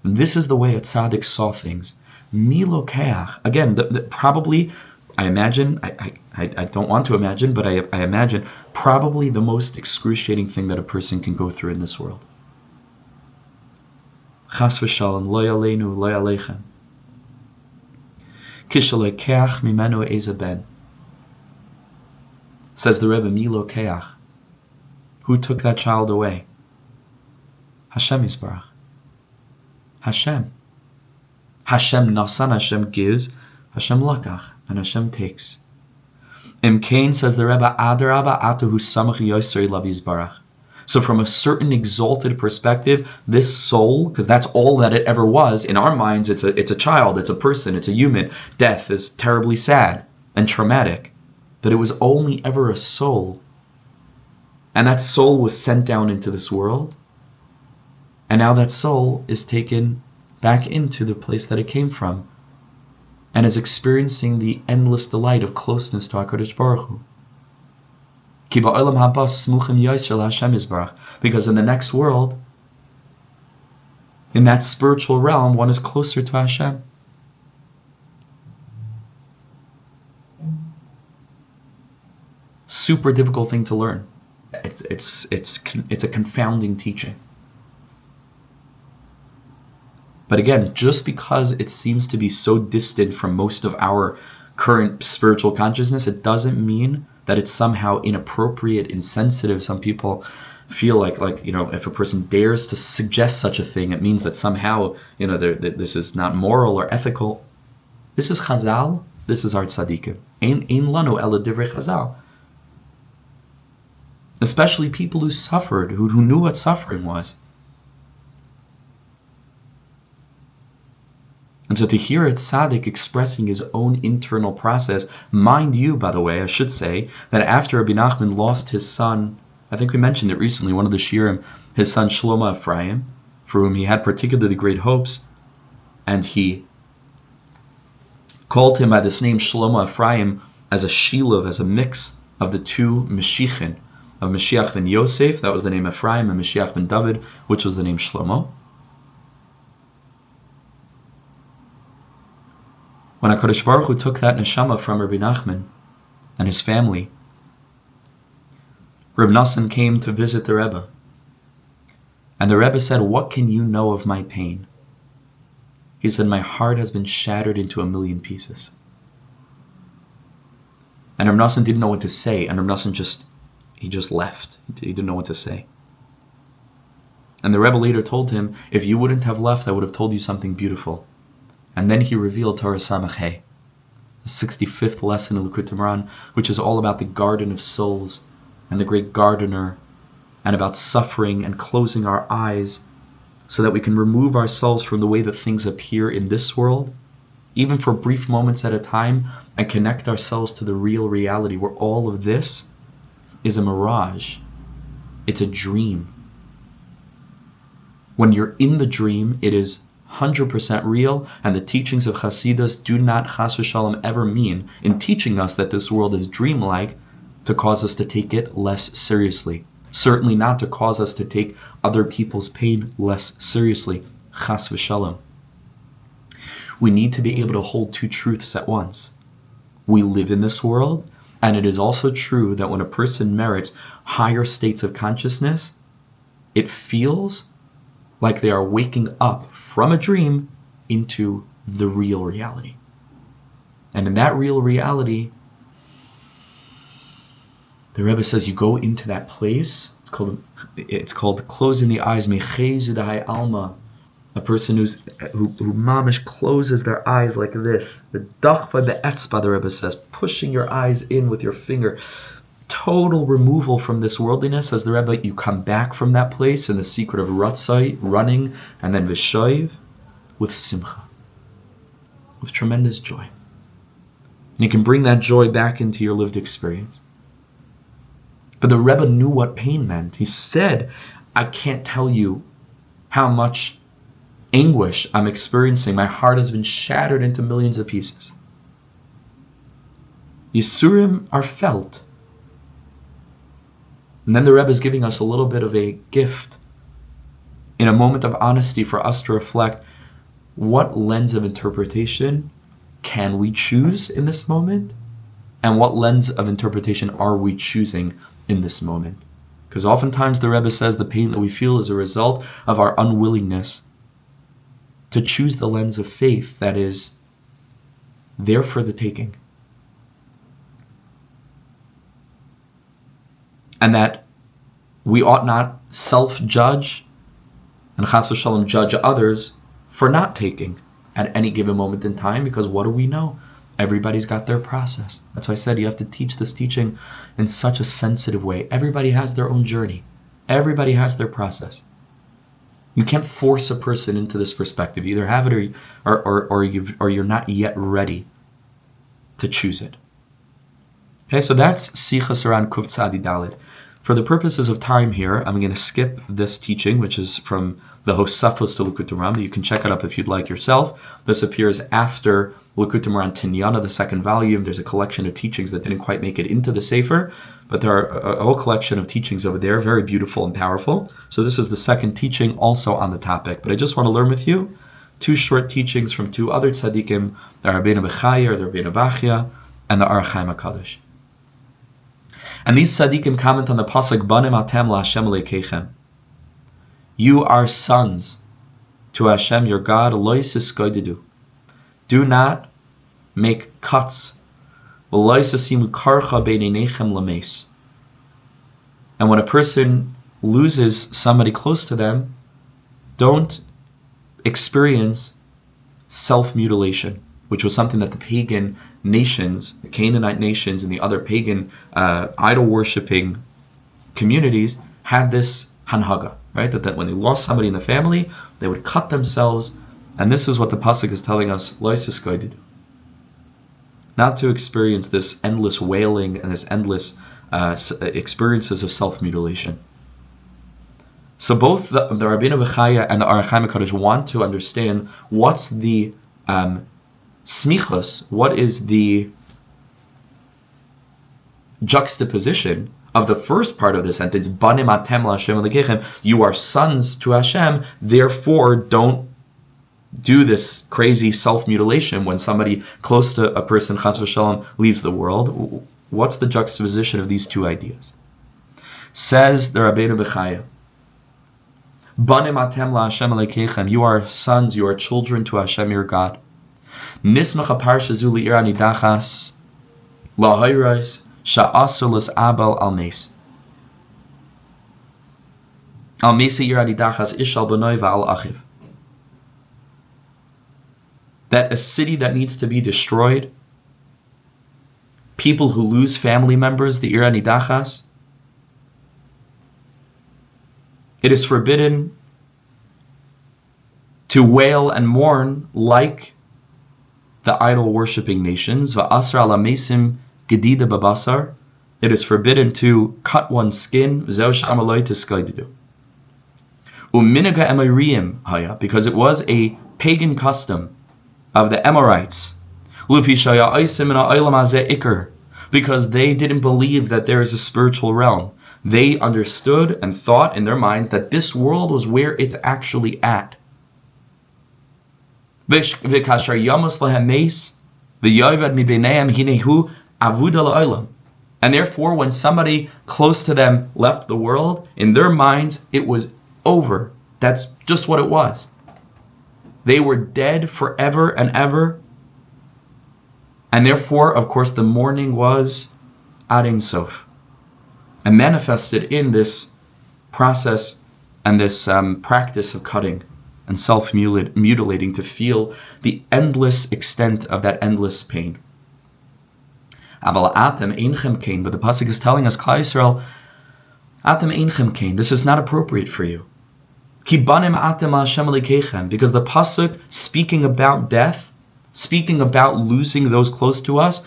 And this is the way a tzaddik saw things. Milokeach. Again, probably, I imagine, I don't want to imagine, but I imagine probably the most excruciating thing that a person can go through in this world. Chas v'shalom, lo yaleinu, lo yaleichem. Kishalekach mimenu eza ben. Says the Rebbe, Milokeach. Who took that child away? Hashem Yisbarach. Hashem. Hashem nasan, Hashem gives, Hashem lakach, and Hashem takes. Im Kain, says the Rebbe, Adarabba atahu samach yoseri lav Yisbarach. So from a certain exalted perspective, this soul, because that's all that it ever was, in our minds, it's a child, it's a person, it's a human. Death is terribly sad and traumatic. But it was only ever a soul. And that soul was sent down into this world. And now that soul is taken back into the place that it came from and is experiencing the endless delight of closeness to HaKadosh Baruch Hu. Because in the next world, in that spiritual realm, one is closer to Hashem. Super difficult thing to learn. It's a confounding teaching. But again, just because it seems to be so distant from most of our current spiritual consciousness, it doesn't mean that it's somehow inappropriate, insensitive. Some people feel like if a person dares to suggest such a thing, it means that somehow this is not moral or ethical. This is Chazal. This is our tzaddikim. Ein lanu ela divrei Chazal. Especially people who suffered, who knew what suffering was. And so to hear a tzaddik expressing his own internal process, mind you, by the way, I should say, that after Rebbe Nachman lost his son, I think we mentioned it recently, one of the shiurim, his son Shlomo Ephraim, for whom he had particularly great hopes, and he called him by this name Shlomo Ephraim as a shiluv, as a mix of the two Meshichin, of Mashiach ben Yosef, that was the name Ephraim, and Mashiach ben David, which was the name Shlomo. When HaKadosh Baruch Hu took that neshama from Rebbe Nachman and his family, Reb Nosson came to visit the Rebbe. And the Rebbe said, "What can you know of my pain?" He said, "My heart has been shattered into a million pieces." And Reb Nosson didn't know what to say, and Reb Nosson just left. He didn't know what to say. And the Rebbe later told him, "If you wouldn't have left, I would have told you something beautiful." And then he revealed Torah Samach, the 65th lesson in Likutei Moharan, which is all about the garden of souls and the great gardener, and about suffering and closing our eyes so that we can remove ourselves from the way that things appear in this world, even for brief moments at a time, and connect ourselves to the real reality where all of this is a mirage. It's a dream. When you're in the dream, it is 100% real, and the teachings of Hasidus do not, chas v'shalom, ever mean, in teaching us that this world is dreamlike, to cause us to take it less seriously. Certainly not to cause us to take other people's pain less seriously, chas v'shalom. We need to be able to hold two truths at once. We live in this world, and it is also true that when a person merits higher states of consciousness, it feels like they are waking up from a dream into the real reality. And in that real reality, the Rebbe says you go into that place. It's called closing the eyes. Mechezu dahai alma. A person who mamish closes their eyes like this. The dachva be'etzba, the Rebbe says, pushing your eyes in with your finger. Total removal from this worldliness. As the Rebbe, you come back from that place in the secret of ratzai, running, and then vishoiv, with simcha, with tremendous joy. And you can bring that joy back into your lived experience. But the Rebbe knew what pain meant. He said, "I can't tell you how much anguish I'm experiencing. My heart has been shattered into millions of pieces." Yisurim are felt. And then the Rebbe is giving us a little bit of a gift in a moment of honesty for us to reflect, what lens of interpretation can we choose in this moment? And what lens of interpretation are we choosing in this moment? Because oftentimes the Rebbe says the pain that we feel is a result of our unwillingness to choose the lens of faith that is there for the taking. And that we ought not self-judge and chas v'shalom judge others for not taking at any given moment in time, because what do we know? Everybody's got their process. That's why I said you have to teach this teaching in such a sensitive way. Everybody has their own journey. Everybody has their process. You can't force a person into this perspective. You either have it or you're not yet ready to choose it. Okay, so that's Sichos Haran Kuf Tzadi Daled. For the purposes of time here, I'm going to skip this teaching, which is from the Hosafos to Likutei Moharan, but you can check it up if you'd like yourself. This appears after Likutei Moharan Tinyana, the second volume. There's a collection of teachings that didn't quite make it into the Sefer, but there are a whole collection of teachings over there, very beautiful and powerful. So this is the second teaching also on the topic. But I just want to learn with you two short teachings from two other tzaddikim, the Rabbeinu Bechayei, or the Rabbeinu Bechayei, and the Ohr HaChaim HaKadosh. And these tzaddikim comment on the pasuk, Banim atem la'Hashem Elokeichem. You are sons to Hashem your God. Lo yisisgodedu. Do not make cuts. Lo yisasimu karcha beineinechem lameis. And when a person loses somebody close to them, don't experience self-mutilation, which was something that the pagan nations, the Canaanite nations, and the other pagan idol-worshipping communities had this hanhaga, right? That when they lost somebody in the family, they would cut themselves. And this is what the pasuk is telling us, lo yisisgodedu. Not to experience this endless wailing and this endless experiences of self-mutilation. So both the Rabbeinu Bechayei and the Ohr HaChaim HaKadosh want to understand what's the smichos, what is the juxtaposition of the first part of the sentence, Banim atem la'Hashem Elokeichem, you are sons to Hashem, therefore don't do this crazy self-mutilation when somebody close to a person, chas v'shalom, leaves the world. What's the juxtaposition of these two ideas? Says the Rabbeinu Bechayei, Banim atem la'Hashem Elokeichem, you are sons, you are children to Hashem your God. Nismach parsha zu li'ir anidachas la'hayros sha'asur l's'abel al meis. Al meis ir anidachas ishal b'noi va'al achiv. That a city that needs to be destroyed, people who lose family members, the ir anidachas, it is forbidden to wail and mourn like the idol-worshipping nations. Va'asar ala mesim gedida babasar. It is forbidden to cut one's skin. Zeu shamaloi tiskaididu. Uminaga emiriyim haya, because it was a pagan custom of the Amorites. Lufi shaya oisim in ha'olam hazeh ikar, because they didn't believe that there is a spiritual realm. They understood and thought in their minds that this world was where it's actually at. And therefore, when somebody close to them left the world, in their minds, it was over. That's just what it was. They were dead forever and ever. And therefore, of course, the mourning was ad ein sof, and manifested in this process and this practice of cutting and self-mutilating to feel the endless extent of that endless pain. But the pasuk is telling us, Klal Yisrael, atem einchem kain, this is not appropriate for you. Ki banim atem la'Hashem Elokeichem, because the pasuk, speaking about death, speaking about losing those close to us,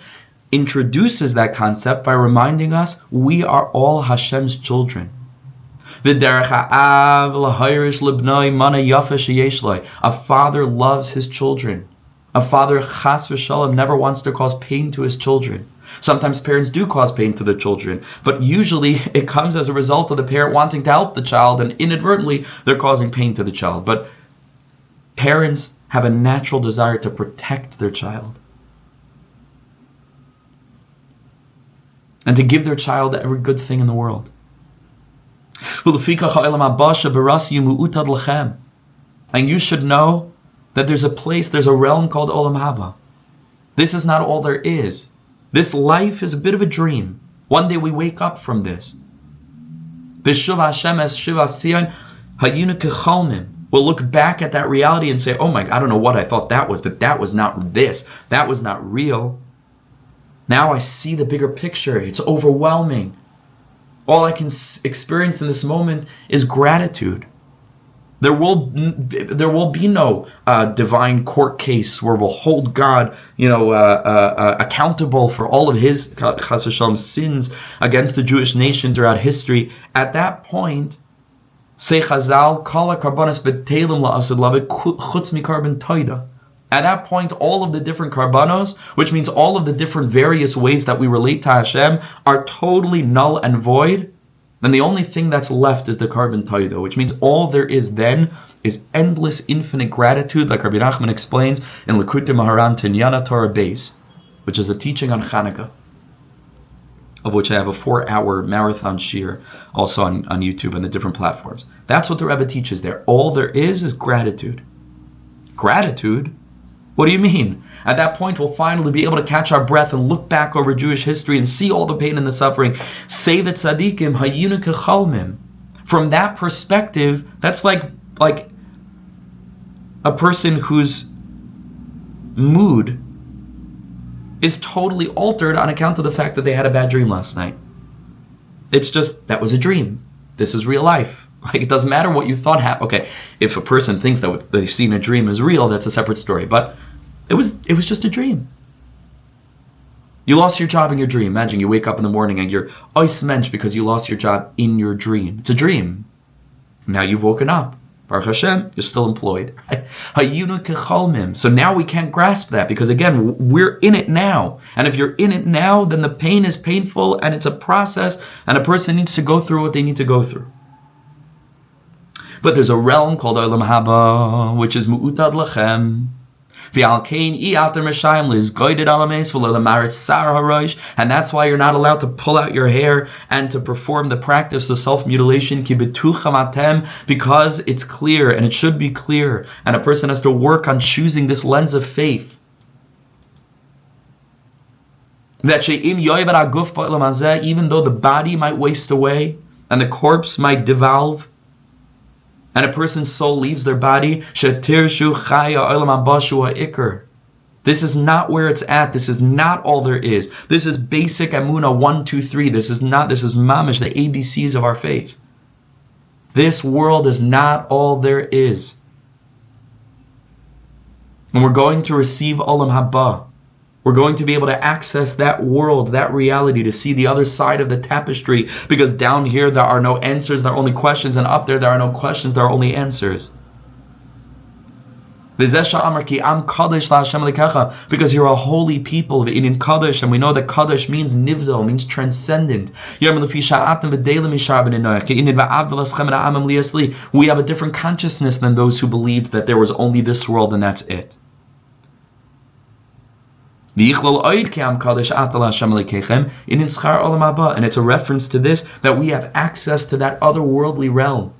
introduces that concept by reminding us we are all Hashem's children. A father loves his children. A father, chas v'shalom, never wants to cause pain to his children. Sometimes parents do cause pain to their children, but usually it comes as a result of the parent wanting to help the child, and inadvertently they're causing pain to the child. But parents have a natural desire to protect their child and to give their child every good thing in the world. And you should know that there's a realm called Olam Haba. This is not all there is. This life is a bit of a dream. One day we wake up from this. We'll look back at that reality and say, oh my God, I don't know what I thought that was, but that was not this. That was not real. Now I see the bigger picture. It's overwhelming. All I can experience in this moment is gratitude. There will be no divine court case where we'll hold God, accountable for all of his chas v'shalom sins against the Jewish nation throughout history. At that point, say Chazal, kala karbanos betelim la'asad lavet chutz mikarban toida. At that point, all of the different karbanos, which means all of the different various ways that we relate to Hashem, are totally null and void. Then the only thing that's left is the carbon taida, which means all there is then is endless, infinite gratitude, like Rebbe Nachman explains in Likutei Moharan Tinyana Torah Beis, which is a teaching on Chanukah, of which I have a 4-hour marathon shiur also on YouTube and the different platforms. That's what the Rebbe teaches there. All there is gratitude. Gratitude? What do you mean? At that point, we'll finally be able to catch our breath and look back over Jewish history and see all the pain and the suffering. Say that tzaddikim hayinu kechalmim. From that perspective, that's like a person whose mood is totally altered on account of the fact that they had a bad dream last night. It's just, that was a dream. This is real life. Like, it doesn't matter what you thought happened. Okay, if a person thinks that what they've seen a dream is real, that's a separate story. But it was just a dream. You lost your job in your dream. Imagine you wake up in the morning and you're ois mensch because you lost your job in your dream. It's a dream. Now you've woken up. Baruch Hashem, you're still employed. Hayinu kechalmim. So now we can't grasp that because, again, we're in it now. And if you're in it now, then the pain is painful and it's a process and a person needs to go through what they need to go through. But there's a realm called Olam Haba, which is mu'utad lachem. And that's why you're not allowed to pull out your hair and to perform the practice of self-mutilation, because it's clear and it should be clear, and a person has to work on choosing this lens of faith. That even though the body might waste away and the corpse might devolve, and a person's soul leaves their body, this is not where it's at. This is not all there is. This is basic Emunah 1, 2, 3. This is mamish, the ABCs of our faith. This world is not all there is. And we're going to receive Olam Haba. We're going to be able to access that world, that reality, to see the other side of the tapestry, because down here there are no answers, there are only questions, and up there are no questions, there are only answers. Because you're a holy people, in Kadosh, and we know that Kadosh means nivdal, means transcendent. We have a different consciousness than those who believed that there was only this world and that's it. And it's a reference to this, that we have access to that otherworldly realm.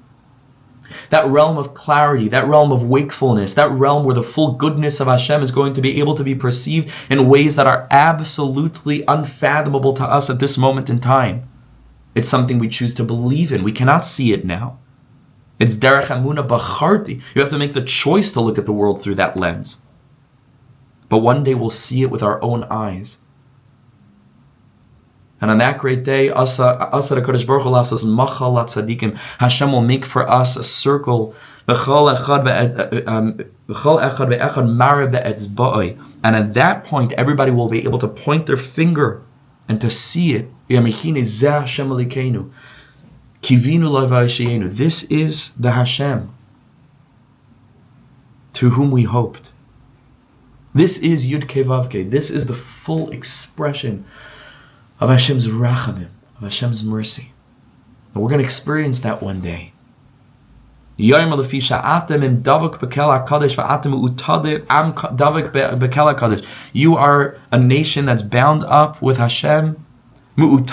That realm of clarity, that realm of wakefulness, that realm where the full goodness of Hashem is going to be able to be perceived in ways that are absolutely unfathomable to us at this moment in time. It's something we choose to believe in. We cannot see it now. It's derech emunah bacharti. You have to make the choice to look at the world through that lens. But one day we'll see it with our own eyes. And on that great day, Hashem will make for us a circle. And at that point, everybody will be able to point their finger and to see it. This is the Hashem to whom we hoped. This is Yud Kei Vav Kei. This is the full expression of Hashem's rachamim, of Hashem's mercy. And we're going to experience that one day. You are a nation that's bound up with Hashem. And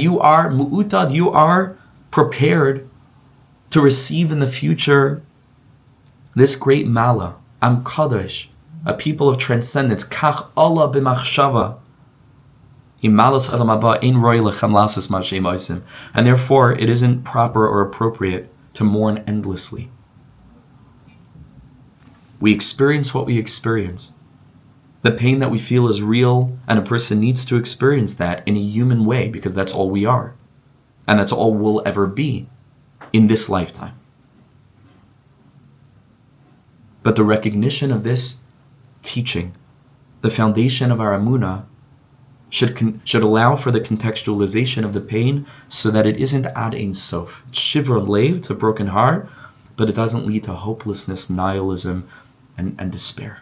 you are mu'utad, you are prepared to receive in the future this great mala, Am Kadosh, a people of transcendence, Kach Allah b'machshava, and therefore it isn't proper or appropriate to mourn endlessly. We experience what we experience. The pain that we feel is real, and a person needs to experience that in a human way because that's all we are. And that's all we'll ever be in this lifetime. But the recognition of this teaching, the foundation of our Amunah, should allow for the contextualization of the pain so that it isn't ad ein sof. It's shivron lev, it's a broken heart, but it doesn't lead to hopelessness, nihilism, and despair.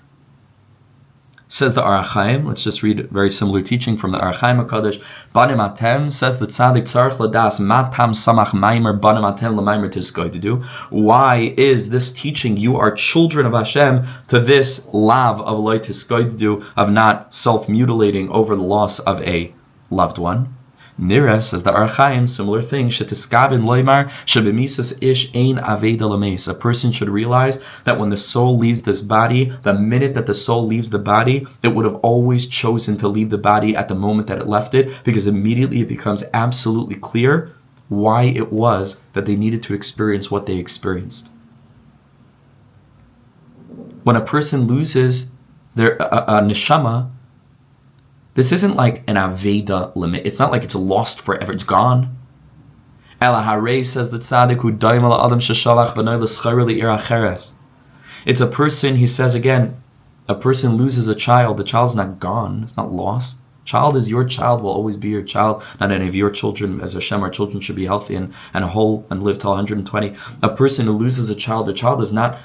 Says the Ohr HaChaim, let's just read a very similar teaching from the Ohr HaChaim HaKadosh. Banim atem, says the tzaddik tzarich ladas matam samach maimer banim atem l'maimer tiskoy to do. Why is this teaching, you are children of Hashem, to this lav of loy tiskoy to do, of not self-mutilating over the loss of a loved one? Nira, says the Ohr HaChaim, similar thing. Shetiskavin loymar shebemisas ish ein aveda lames. A person should realize that when the soul leaves this body, the minute that the soul leaves the body, it would have always chosen to leave the body at the moment that it left it, because immediately it becomes absolutely clear why it was that they needed to experience what they experienced. When a person loses their neshama, this isn't like an Aveda limit. It's not like it's lost forever. It's gone. Ela Harei, says the tzaddik, who daim ala adam sheshalach b'nai l'schayr li'ir acheres. It's a person, he says again, a person loses a child. The child's not gone. It's not lost. Child is your child, will always be your child. Not any of your children, as Hashem, our children should be healthy and whole and live till 120. A person who loses a child, the child is not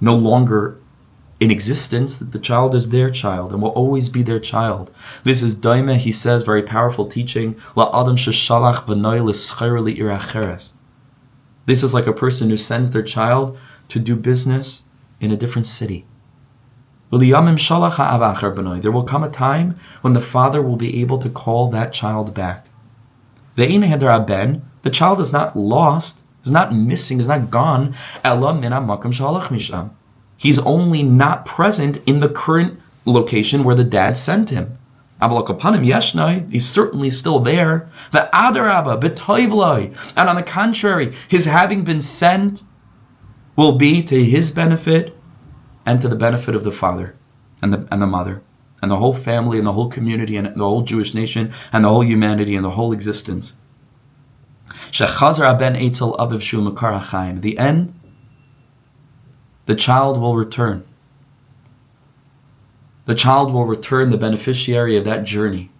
no longer in existence, that the child is their child and will always be their child. This is daime, he says, very powerful teaching. La adam sheshalach b'nai l'schayr li'ir acheres. This is like a person who sends their child to do business in a different city. There will come a time when the father will be able to call that child back. The child is not lost, is not missing, is not gone. He's only not present in the current location where the dad sent him. He's certainly still there. And on the contrary, his having been sent will be to his benefit and to the benefit of the father and the mother and the whole family and the whole community and the whole Jewish nation and the whole humanity and the whole existence. The end, the child will return. The child will return the beneficiary of that journey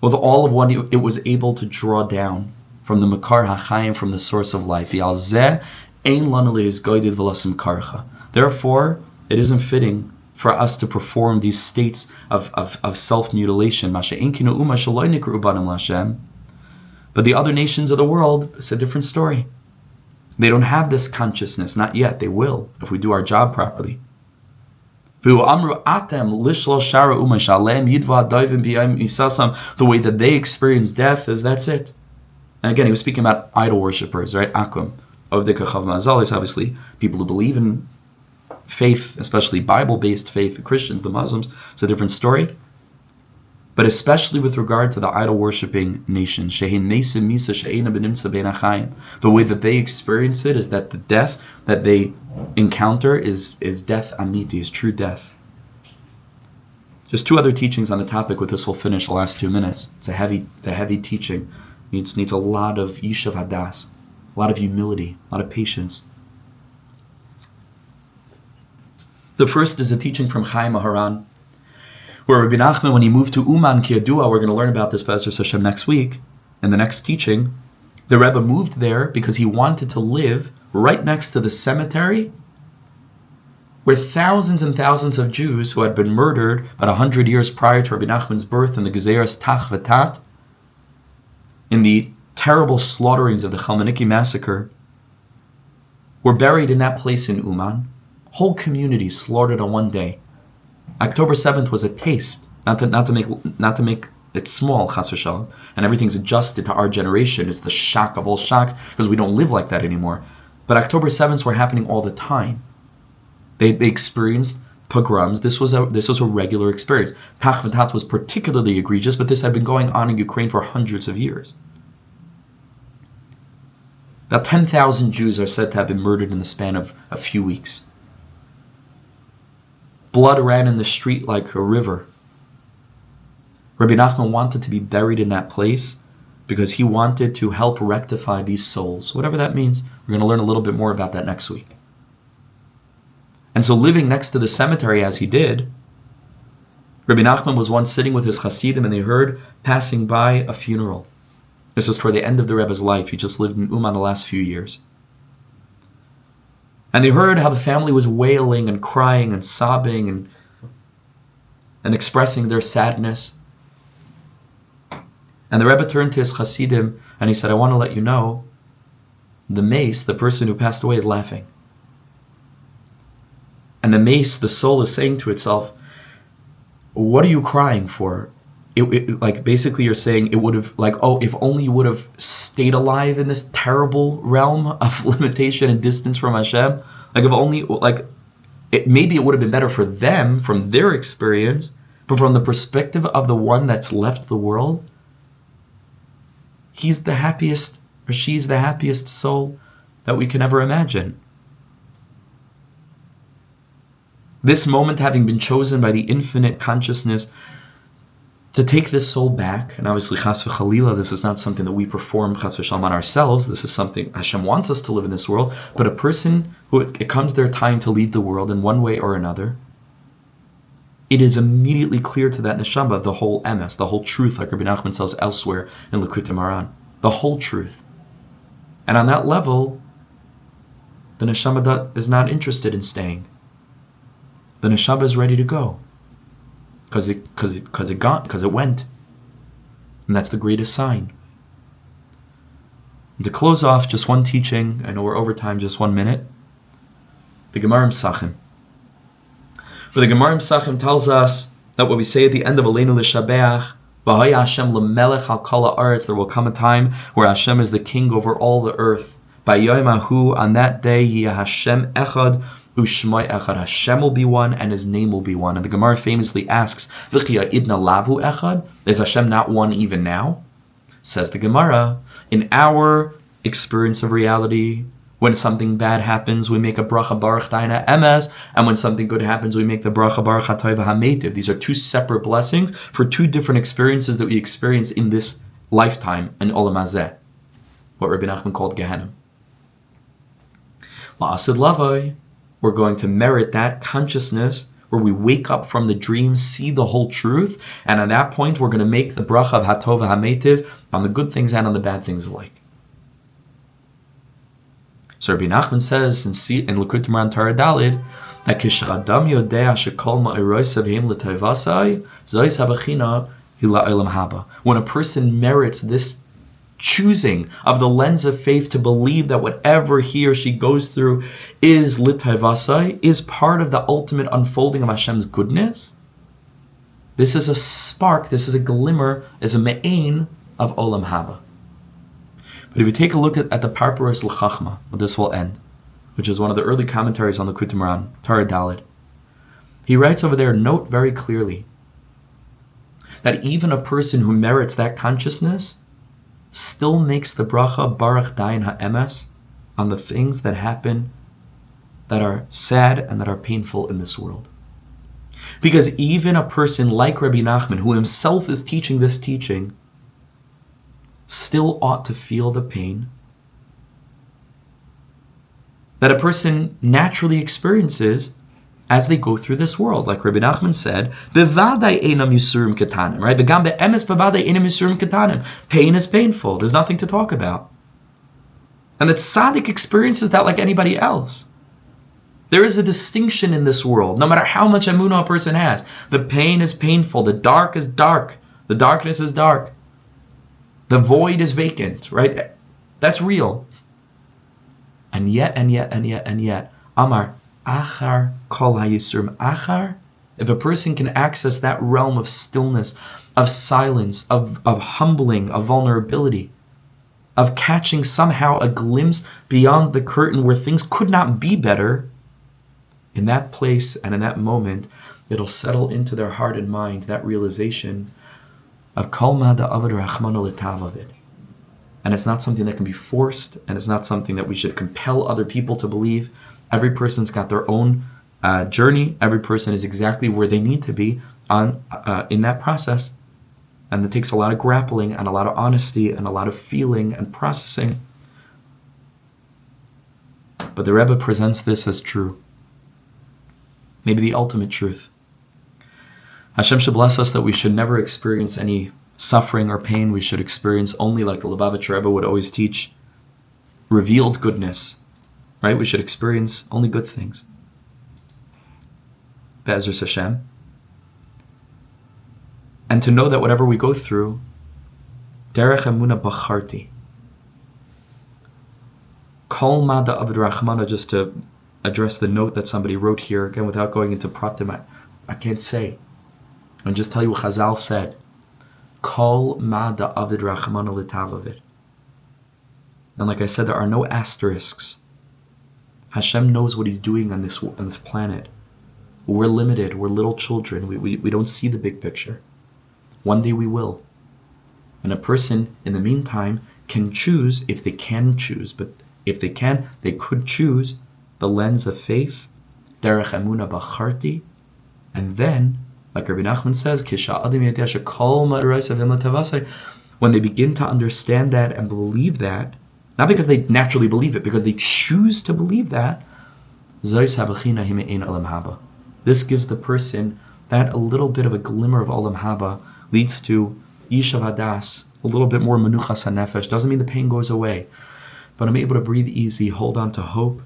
with all of what it was able to draw down from the Makar HaChaim, from the source of life. Therefore, it isn't fitting for us to perform these states of self-mutilation. But the other nations of the world, it's a different story. They don't have this consciousness, not yet. They will, if we do our job properly. The way that they experience death is, that's it. And again, he was speaking about idol worshippers, right? Akum. Obviously, people who believe in faith, especially Bible-based faith, the Christians, the Muslims, it's a different story. But especially with regard to the idol-worshipping nation, the way that they experience it is that the death that they encounter is death amiti, is true death. Just two other teachings on the topic. With this, we'll finish the last 2 minutes. It's a heavy teaching. It needs a lot of yishuv hadas, a lot of humility, a lot of patience. The first is a teaching from Chaim Haran, where Rebbe Nachman, when he moved to Uman Kiyadua, we're going to learn about this Be'ezer Hashem next week, in the next teaching, the Rebbe moved there because he wanted to live right next to the cemetery where thousands and thousands of Jews who had been murdered about 100 years prior to Rebbe Nachman's birth in the Gezeras Tach V'Tat, in the terrible slaughterings of the Chalmoniki massacre, were buried in that place in Uman. Whole communities slaughtered on one day. October 7th was a taste, not to make it small, chas v'shalom, and everything's adjusted to our generation. It's the shock of all shocks because we don't live like that anymore. But October 7ths were happening all the time. They experienced pogroms. This was a regular experience. Tach V'Tat was particularly egregious, but this had been going on in Ukraine for hundreds of years. About 10,000 Jews are said to have been murdered in the span of a few weeks. Blood ran in the street like a river. Rebbe Nachman wanted to be buried in that place because he wanted to help rectify these souls. Whatever that means, we're going to learn a little bit more about that next week. And so living next to the cemetery as he did, Rebbe Nachman was once sitting with his Hasidim and they heard passing by a funeral. This was toward the end of the Rebbe's life. He just lived in Uman the last few years. And they heard how the family was wailing and crying and sobbing and expressing their sadness. And the Rebbe turned to his Hasidim and he said, I want to let you know, the mace, the person who passed away, is laughing. And the mace, the soul, is saying to itself, what are you crying for? Like basically you're saying it would have, like, oh, if only you would have stayed alive in this terrible realm of limitation and distance from Hashem. Like if only, like, maybe it would have been better for them from their experience, but from the perspective of the one that's left the world, he's the happiest, or she's the happiest soul that we can ever imagine. This moment having been chosen by the infinite consciousness to take this soul back, and obviously chas v'chalila, this is not something that we perform chas v'shalom on ourselves, this is something Hashem wants us to live in this world, but a person who it comes their time to leave the world in one way or another, it is immediately clear to that neshama the whole emes, the whole truth, like Rebbe Nachman says elsewhere in Likutei Moharan, the whole truth. And on that level, the neshama is not interested in staying. The neshama is ready to go. Because it went. And that's the greatest sign. And to close off, just one teaching, I know we're over time, just 1 minute. The Gemara Psachim. Where the Gemara Psachim tells us that what we say at the end of Aleinu L'Shabeach, V'haya Hashem L'melech al kol ha'aretz, there will come a time where Hashem is the king over all the earth. B'yoyim on that day, Yeh Hashem Echad, Ushmai Echad, Hashem will be one and His name will be one. And the Gemara famously asks, V'chia idna lavu Echad? Is Hashem not one even now? Says the Gemara, in our experience of reality, when something bad happens, we make a bracha baruch daina emes, and when something good happens, we make the bracha baruch hatov hametiv. These are two separate blessings for two different experiences that we experience in this lifetime in Olam Hazeh, what Rebbe Nachman called Gehenna. La'asid lavoi, we're going to merit that consciousness where we wake up from the dream, see the whole truth, and at that point we're going to make the bracha of hatov hametiv on the good things and on the bad things alike. So Rabbi Nachman says in Likutei Moharan Torah Dalid that kisher adam yodea shekol ma'iroseiv heim l'tayvasai zois habachina hila olam haba. When a person merits this choosing of the lens of faith to believe that whatever he or she goes through is l'tayvasai, is part of the ultimate unfolding of Hashem's goodness, this is a spark, this is a glimmer, is a me'ain of olam haba. But if you take a look at the Parparos L'Chachma, well, this will end, which is one of the early commentaries on the Likutei Moharan, Torah Dalid, he writes over there, note very clearly that even a person who merits that consciousness still makes the bracha baruch dayin ha'emes on the things that happen that are sad and that are painful in this world. Because even a person like Rebbe Nachman, who himself is teaching this teaching, still ought to feel the pain that a person naturally experiences as they go through this world. Like Rebbe Nachman said, Bevadai einam yisurim ketanim, right? Begam be'emes bevadai einam yisurim ketanim. Pain is painful. There's nothing to talk about. And that tzaddik experiences that like anybody else. There is a distinction in this world, no matter how much emunah a person has. The pain is painful. The dark is dark. The darkness is dark. The void is vacant, right? That's real. And yet, Amar, Achar Kol HaYisurim. Achar, if a person can access that realm of stillness, of silence, of humbling, of vulnerability, of catching somehow a glimpse beyond the curtain where things could not be better, in that place and in that moment, it'll settle into their heart and mind, that realization of Kol Ma Da'avad Rachmana L'Tavavid. And it's not something that can be forced, and it's not something that we should compel other people to believe. Every person's got their own journey. Every person is exactly where they need to be in that process. And it takes a lot of grappling and a lot of honesty and a lot of feeling and processing. But the Rebbe presents this as true. Maybe the ultimate truth. Hashem should bless us that we should never experience any suffering or pain. We should experience only, like the Lubavitcher Rebbe would always teach, revealed goodness. Right? We should experience only good things. Be'ezras Hashem. And to know that whatever we go through, derech emuna bacharti. Kol ma da'avid rachmana, just to address the note that somebody wrote here, again, without going into pratim, I can't say. And just tell you what Chazal said. Kol ma da'avid rachmana l'tavavid. And like I said, there are no asterisks. Hashem knows what He's doing on this planet. We're limited. We're little children. We don't see the big picture. One day we will. And a person, in the meantime, can choose, if they can choose, but if they can, they could choose the lens of faith, derech emuna bacharti, and then, like Rebbe Nachman says, when they begin to understand that and believe that, not because they naturally believe it, because they choose to believe that, this gives the person that a little bit of a glimmer of olam haba, leads to yishav hadas, a little bit more menuchas hanefesh. Doesn't mean the pain goes away, but I'm able to breathe easy, hold on to hope,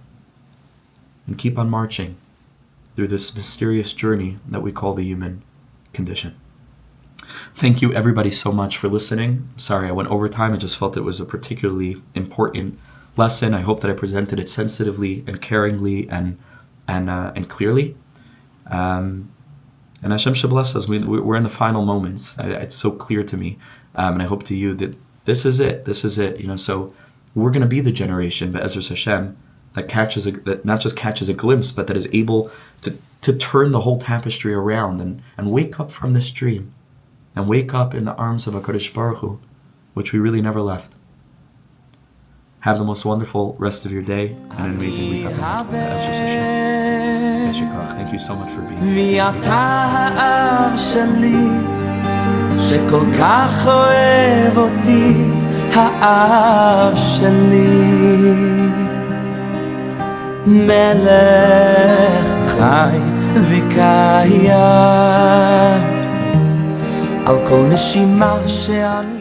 and keep on marching through this mysterious journey that we call the human condition. Thank you everybody so much for listening. Sorry I went over time. I just felt it was a particularly important lesson. I hope that I presented it sensitively and caringly and clearly. And Hashem should bless us. We're in the final moments. It's so clear to me, and I hope to you that this is it. This is it. So we're going to be the generation, Be'ezras Hashem, that not just catches a glimpse, but that is able to turn the whole tapestry around and wake up from this dream, and wake up in the arms of HaKadosh Baruch Hu, which we really never left. Have the most wonderful rest of your day and an amazing week up ahead. Be'ezras Hashem. Thank you so much for being here. ואתה האב שלי שכל כך אוהב אותי, האב שלי מלך חי וקיים על כל נשימה שאני